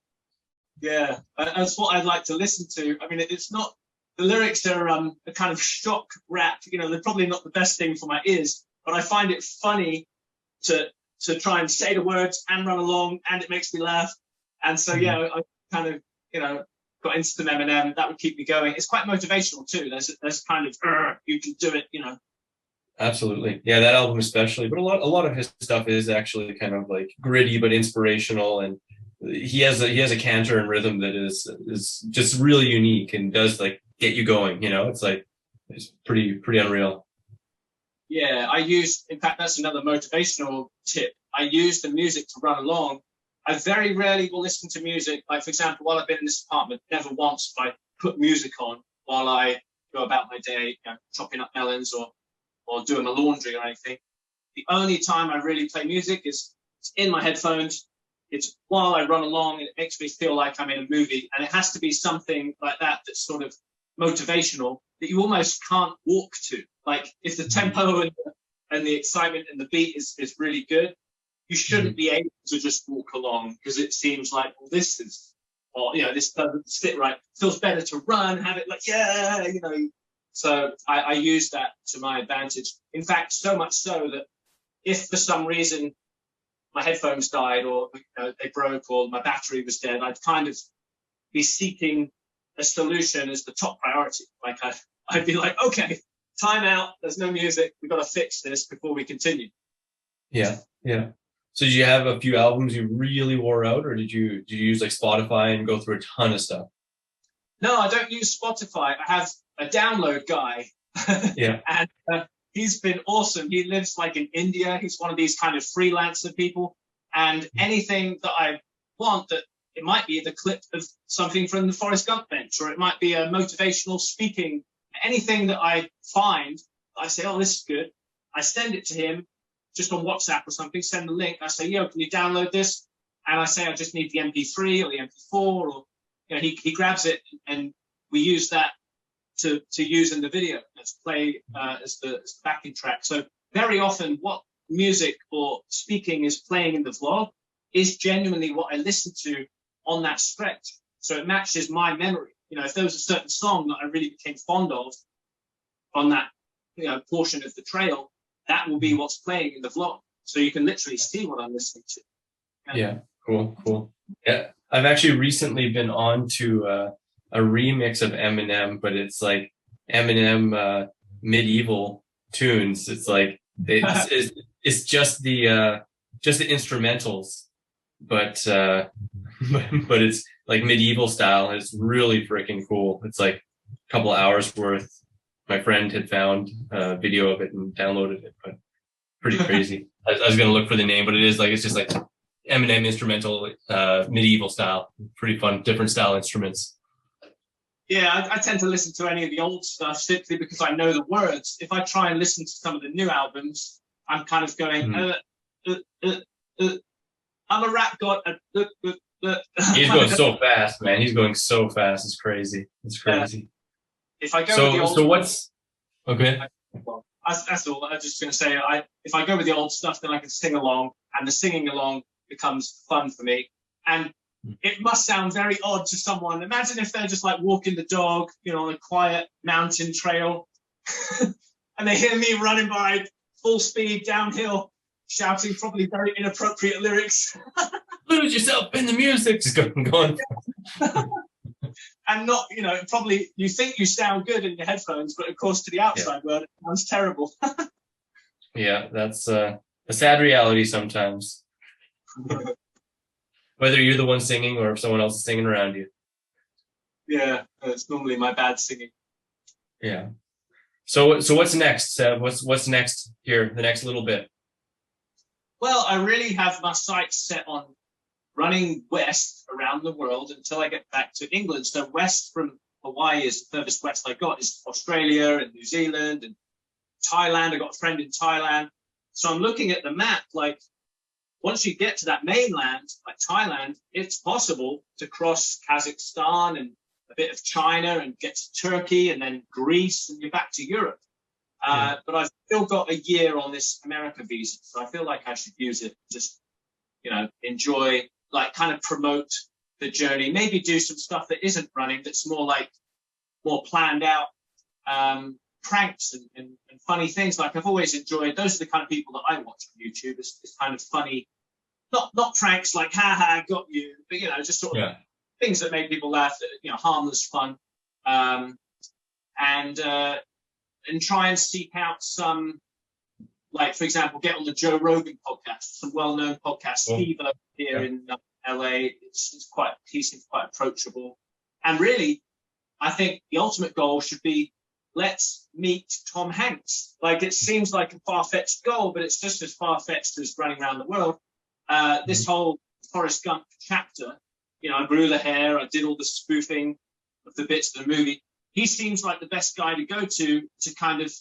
That's what I'd like to listen to. I mean, it's not, the lyrics are a kind of shock rap. You know, they're probably not the best thing for my ears, but I find it funny to try and say the words and run along, and it makes me laugh. And so yeah, I kind of, you know, got into some Eminem. That would keep me going. It's quite motivational too. There's kind of you can do it, you know. Absolutely, yeah, that album especially, but a lot of his stuff is actually kind of like gritty but inspirational, and he has a canter and rhythm that is just really unique and does like get you going. You know, it's like it's pretty unreal. Yeah, in fact, that's another motivational tip. I use the music to run along. I very rarely will listen to music. Like, for example, while I've been in this apartment, never once have I put music on while I go about my day, you know, chopping up melons or doing my laundry or anything. The only time I really play music is it's in my headphones. It's while I run along, and it makes me feel like I'm in a movie. And it has to be something like that that's sort of motivational that you almost can't walk to. Like, if the tempo and and the excitement and the beat is really good, you shouldn't be able to just walk along because it seems like, well, this is, or, you know, this doesn't sit right. It feels better to run, have it like, yeah, you know. So I use that to my advantage. In fact, so much so that if for some reason my headphones died or, you know, they broke or my battery was dead, I'd kind of be seeking a solution as the top priority. Like I'd be like, okay, time out. There's no music. We've got to fix this before we continue. Yeah, yeah. So did you have a few albums you really wore out, or did you use like Spotify and go through a ton of stuff? No, I don't use Spotify. I have a download guy. Yeah. And he's been awesome. He lives like in India. He's one of these kind of freelancer people. And anything that I want, that it might be the clip of something from the Forrest Gump bench, or it might be a motivational speaking, anything that I find, I say, oh, this is good. I send it to him just on WhatsApp or something, send the link. I say, yo, can you download this? And I say, I just need the MP3 or the MP4, or, you know, he grabs it, and we use that to use in the video. Let's play as the backing track. So very often what music or speaking is playing in the vlog is genuinely what I listen to on that stretch. So it matches my memory. You know, if there was a certain song that I really became fond of on that, you know, portion of the trail, that will be what's playing in the vlog. So you can literally see what I'm listening to. Yeah, cool. Yeah, I've actually recently been on to a remix of Eminem, but it's like Eminem medieval tunes. It's like it's just the instrumentals, but it's like medieval style. It's really freaking cool. It's like a couple hours worth. My friend had found a video of it and downloaded it, but pretty crazy. I was going to look for the name, but it's just like Eminem instrumental, medieval style. Pretty fun, different style instruments. Yeah, I tend to listen to any of the old stuff simply because I know the words. If I try and listen to some of the new albums, I'm kind of going, I'm a rap god. He's going so fast, man. He's going so fast. It's crazy. It's crazy. If I go with the old, so what's okay? Well, that's all. I was just going to say, if I go with the old stuff, then I can sing along, and the singing along becomes fun for me. And it must sound very odd to someone. Imagine if they're just like walking the dog, you know, on a quiet mountain trail, and they hear me running by full speed downhill, shouting probably very inappropriate lyrics. Lose yourself in the music. Just going. And not, you know, probably you think you sound good in your headphones, but of course to the outside world, it sounds terrible. Yeah, that's a sad reality sometimes. Whether you're the one singing or if someone else is singing around you. Yeah, it's normally my bad singing. Yeah. So what's next, Seb? What's next here, the next little bit? Well, I really have my sights set on running west around the world until I get back to England. So west from Hawaii is the furthest west I got, is Australia and New Zealand and Thailand. I got a friend in Thailand. So I'm looking at the map, like once you get to that mainland, like Thailand, it's possible to cross Kazakhstan and a bit of China and get to Turkey and then Greece, and you're back to Europe. But I've still got a year on this America visa, so I feel like I should use it, just, you know, enjoy, like kind of promote the journey, maybe do some stuff that isn't running, that's more like more planned out pranks and funny things. Like I've always enjoyed, those are the kind of people that I watch on YouTube. It's kind of funny, not pranks like ha got you, but you know, just sort of things that make people laugh, that, you know, harmless fun, and try and seek out some, like, for example, get on the Joe Rogan podcast, some well-known podcasts. Steve here in LA, he seems quite approachable. And really, I think the ultimate goal should be, let's meet Tom Hanks. Like, it seems like a far-fetched goal, but it's just as far-fetched as running around the world. This whole Forrest Gump chapter, you know, I grew the hair, I did all the spoofing of the bits of the movie. He seems like the best guy to go to kind of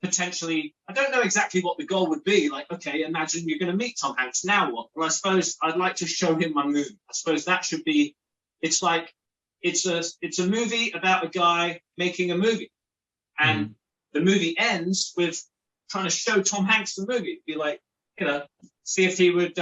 potentially, I don't know exactly what the goal would be. Like, okay, imagine you're going to meet Tom Hanks. Now what? Well, I suppose I'd like to show him my movie. I suppose that should be, it's like, it's a movie about a guy making a movie. And the movie ends with trying to show Tom Hanks the movie. Be like, see if he would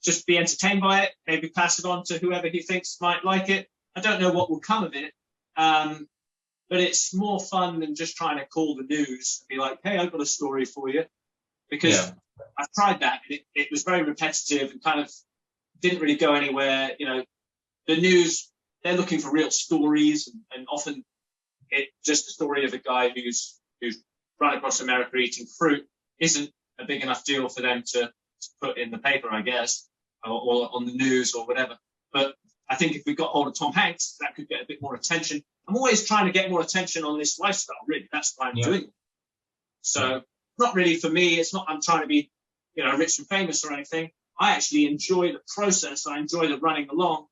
just be entertained by it, maybe pass it on to whoever he thinks might like it. I don't know what will come of it, but it's more fun than just trying to call the news and be like, hey, I've got a story for you. Because I've tried that, and it was very repetitive and kind of didn't really go anywhere. The news, they're looking for real stories, and often it's just a story of a guy who's run across America eating fruit isn't a big enough deal for them to put in the paper, I guess, or on the news or whatever. But I think if we got hold of Tom Hanks, that could get a bit more attention. I'm always trying to get more attention on this lifestyle, really. That's why I'm doing it. So not really for me. It's not I'm trying to be, rich and famous or anything. I actually enjoy the process. I enjoy the running along.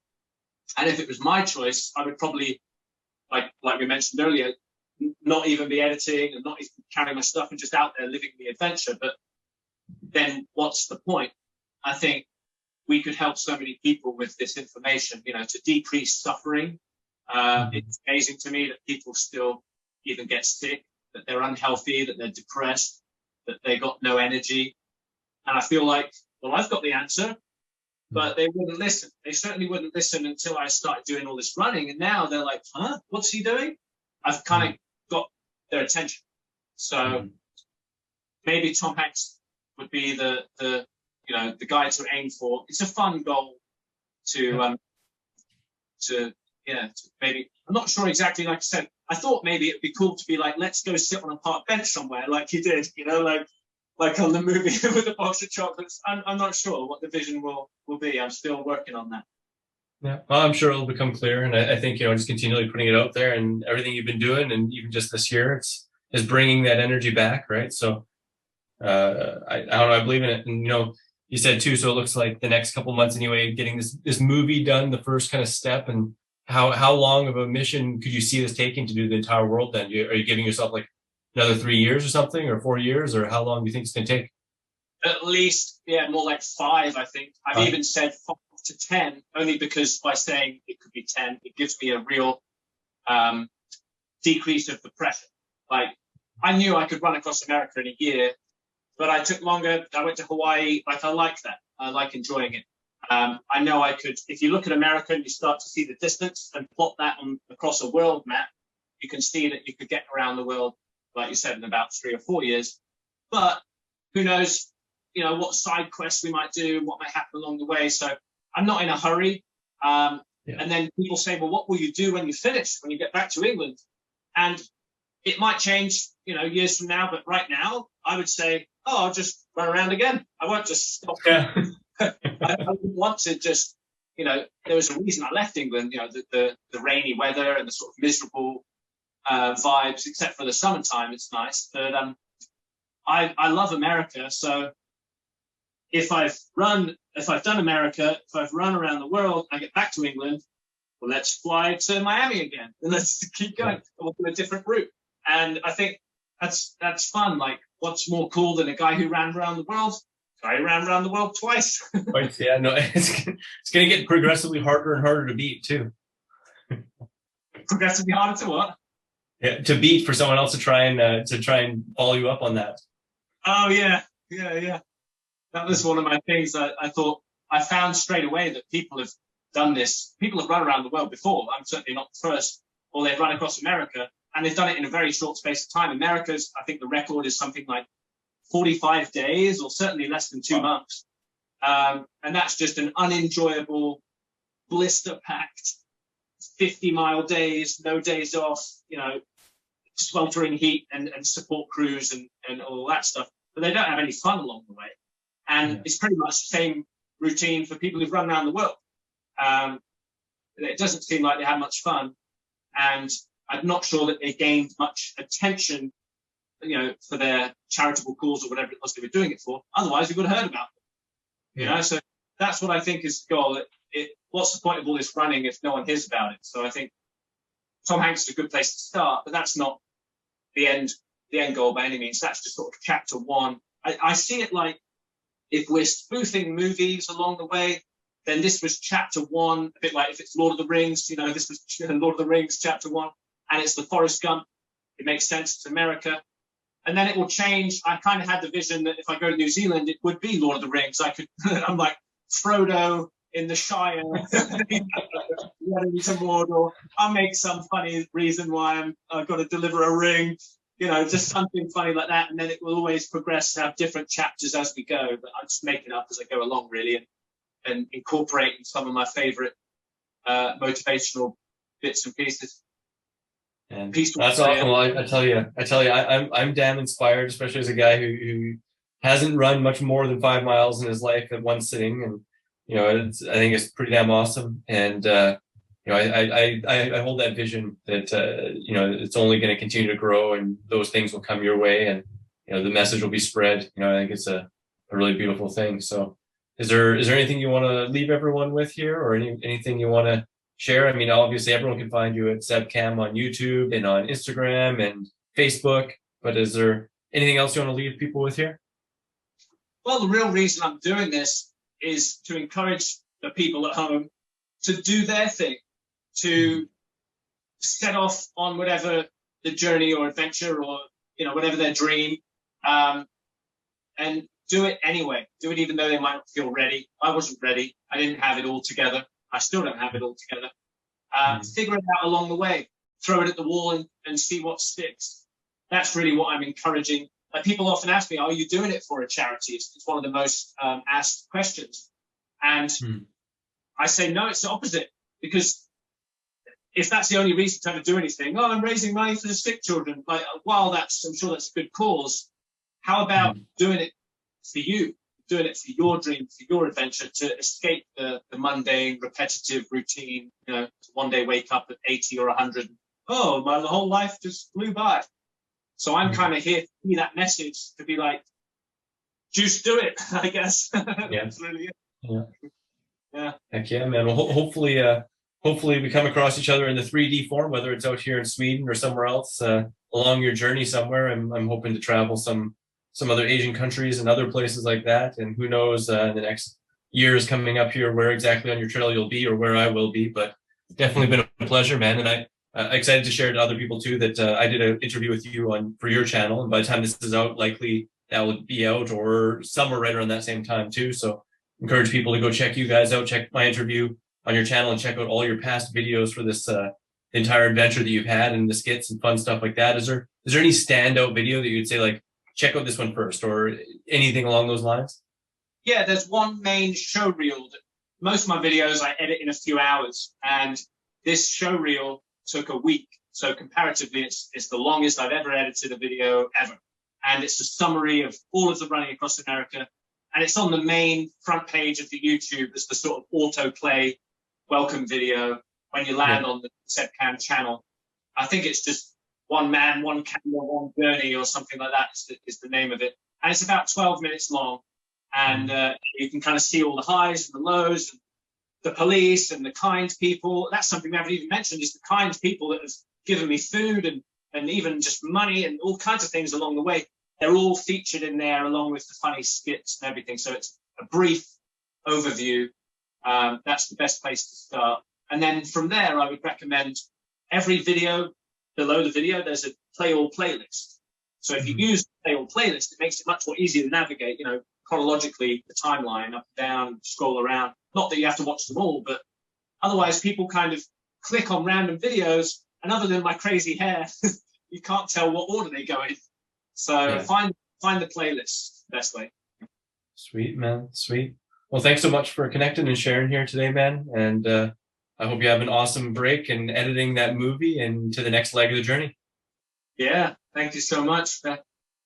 And if it was my choice, I would probably, like we mentioned earlier, not even be editing and not even carrying my stuff and just out there living the adventure. But then what's the point? I think we could help so many people with this information, to decrease suffering. It's amazing to me that people still even get sick, that they're unhealthy, that they're depressed, that they got no energy. And I feel like, well, I've got the answer, but they wouldn't listen. They certainly wouldn't listen until I started doing all this running. And now they're like, huh, what's he doing? I've kind of got their attention. So maybe Tom Hanks would be the guy to aim for. It's a fun goal to maybe, I'm not sure exactly, like I said, I thought maybe it'd be cool to be like, let's go sit on a park bench somewhere like he did, like on the movie with a box of chocolates. I'm not sure what the vision will be. I'm still working on that. Yeah, well, I'm sure it'll become clear. And I think, just continually putting it out there and everything you've been doing, and even just this year, is bringing that energy back, right? So I don't know, I believe in it. And, you said too, so it looks like the next couple months anyway, getting this movie done, the first kind of step. And how long of a mission could you see this taking to do the entire world then? Are you giving yourself like another 3 years or something, or 4 years, or how long do you think it's going to take? At least, more like 5, I think. I've even said 5 to 10, only because by saying it could be 10, it gives me a real decrease of the pressure. Like, I knew I could run across America in a year, but I took longer. I went to Hawaii. Like, I like that. I like enjoying it. I know I could, if you look at America and you start to see the distance and plot that across a world map, you can see that you could get around the world, like you said, in about 3 or 4 years. But who knows, what side quests we might do, what might happen along the way. So I'm not in a hurry. And then people say, well, what will you do when you finish, when you get back to England? And it might change, years from now. But right now, I would say, I'll just run around again. I won't just stop. Yeah. I wouldn't want to just, there was a reason I left England, the rainy weather and the sort of miserable vibes, except for the summertime, it's nice. But I love America. So if I've done America, if I've run around the world, I get back to England, well, let's fly to Miami again and let's keep going. We'll do a different route. And I think that's fun. Like, what's more cool than a guy who ran around the world? I ran around the world twice. Yeah, no, it's going to get progressively harder and harder to beat too. Progressively harder to what? Yeah, to beat, for someone else to try and follow you up on that. Oh yeah. That was one of my things that I thought I found straight away, that people have done this. People have run around the world before. I'm certainly not the first. Or they've run across America, and they've done it in a very short space of time. America's, I think the record is something like 45 days, or certainly less than 2 months. And that's just an unenjoyable, blister-packed 50-mile days, no days off, sweltering heat and support crews and all that stuff. But they don't have any fun along the way. And it's pretty much the same routine for people who've run around the world. It doesn't seem like they had much fun. And I'm not sure that they gained much attention, for their charitable cause or whatever it was they were doing it for. Otherwise, we would have heard about them. So that's what I think is the goal. What's the point of all this running if no one hears about it? So I think Tom Hanks is a good place to start, but that's not the end goal by any means. That's just sort of chapter 1. I see it like, if we're spoofing movies along the way, then this was chapter 1, a bit like if it's Lord of the Rings, this was Lord of the Rings chapter 1, and it's the Forrest Gump. It makes sense. It's America. And then it will change. I kind of had the vision that if I go to New Zealand, it would be Lord of the Rings. I could, I'm like Frodo in the Shire, running to Mordor. I'll make some funny reason why I've got to deliver a ring, just something funny like that. And then it will always progress to have different chapters as we go. But I just make it up as I go along, really, and incorporating some of my favorite motivational bits and pieces. And that's awesome. Well, I tell you, I'm damn inspired, especially as a guy who hasn't run much more than 5 miles in his life at one sitting, and I think it's pretty damn awesome. And I hold that vision that it's only going to continue to grow, and those things will come your way, and the message will be spread. I think it's a really beautiful thing. So, is there anything you want to leave everyone with here, or anything you want to share? I mean, obviously everyone can find you at Seb Cam on YouTube and on Instagram and Facebook, but is there anything else you want to leave people with here? Well, the real reason I'm doing this is to encourage the people at home to do their thing, to set off on whatever the journey or adventure or, whatever their dream, and do it anyway. Do it even though they might not feel ready. I wasn't ready. I didn't have it all together. I still don't have it all together. Figure it out along the way. Throw it at the wall and see what sticks. That's really what I'm encouraging. Like, people often ask me, are you doing it for a charity? It's one of the most asked questions. And I say, no, it's the opposite. Because if that's the only reason to ever do anything, I'm raising money for the sick children. Like, while I'm sure that's a good cause, how about doing it for you? Doing it for your dream, for your adventure, to escape the mundane, repetitive routine, to one day wake up at 80 or 100. Oh, my whole life just flew by. So I'm kind of here to be that message, to be like, just do it, I guess. Yeah. That's really it. Yeah. Heck yeah, man. Well, hopefully we come across each other in the 3D form, whether it's out here in Sweden or somewhere else, along your journey somewhere. I'm hoping to travel some other Asian countries and other places like that. And who knows, in the next years coming up here, where exactly on your trail you'll be or where I will be. But definitely been a pleasure, man. And I'm excited to share to other people too that I did an interview with you for your channel. And by the time this is out, likely that will be out or somewhere right around that same time too. So encourage people to go check you guys out, check my interview on your channel, and check out all your past videos for this entire adventure that you've had, and the skits and fun stuff like that. Is there any standout video that you'd say, like, check out this one first, or anything along those lines? Yeah, there's one main show reel that most of my videos I edit in a few hours, and this show reel took a week. So comparatively, it's the longest I've ever edited a video ever. And it's a summary of all of the running across America. And it's on the main front page of the YouTube as the sort of autoplay welcome video when you land on the Seb Cam channel. I think it's just One Man, One Camera, One Journey, or something like that is the name of it. And it's about 12 minutes long. And you can kind of see all the highs and the lows, and the police and the kind people. That's something we haven't even mentioned, is the kind people that have given me food and even just money and all kinds of things along the way. They're all featured in there along with the funny skits and everything. So it's a brief overview. That's the best place to start. And then from there, I would recommend every video, below the video, there's a play all playlist. So if you use the play all playlist, it makes it much more easier to navigate, chronologically, the timeline, up and down, scroll around. Not that you have to watch them all, but otherwise people kind of click on random videos, and other than my crazy hair, you can't tell what order they go in. So find the playlist, best way. Sweet, man. Sweet. Well, thanks so much for connecting and sharing here today, man. And I hope you have an awesome break in editing that movie and to the next leg of the journey. Yeah, thank you so much for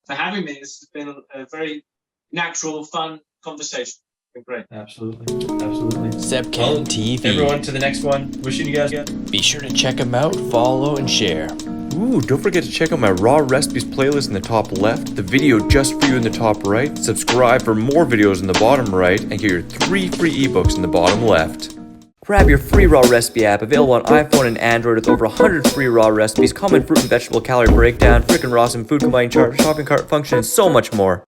having me. This has been a very natural, fun conversation. It's been great. Absolutely. Seb Cam TV. Everyone, to the next one. Wishing you guys Be sure to check them out, follow, and share. Ooh, don't forget to check out my raw recipes playlist in the top left, the video just for you in the top right, subscribe for more videos in the bottom right, and get your 3 free ebooks in the bottom left. Grab your free raw recipe app, available on iPhone and Android, with over 100 free raw recipes, common fruit and vegetable calorie breakdown, frickin' raw food combining chart, shopping cart function, and so much more.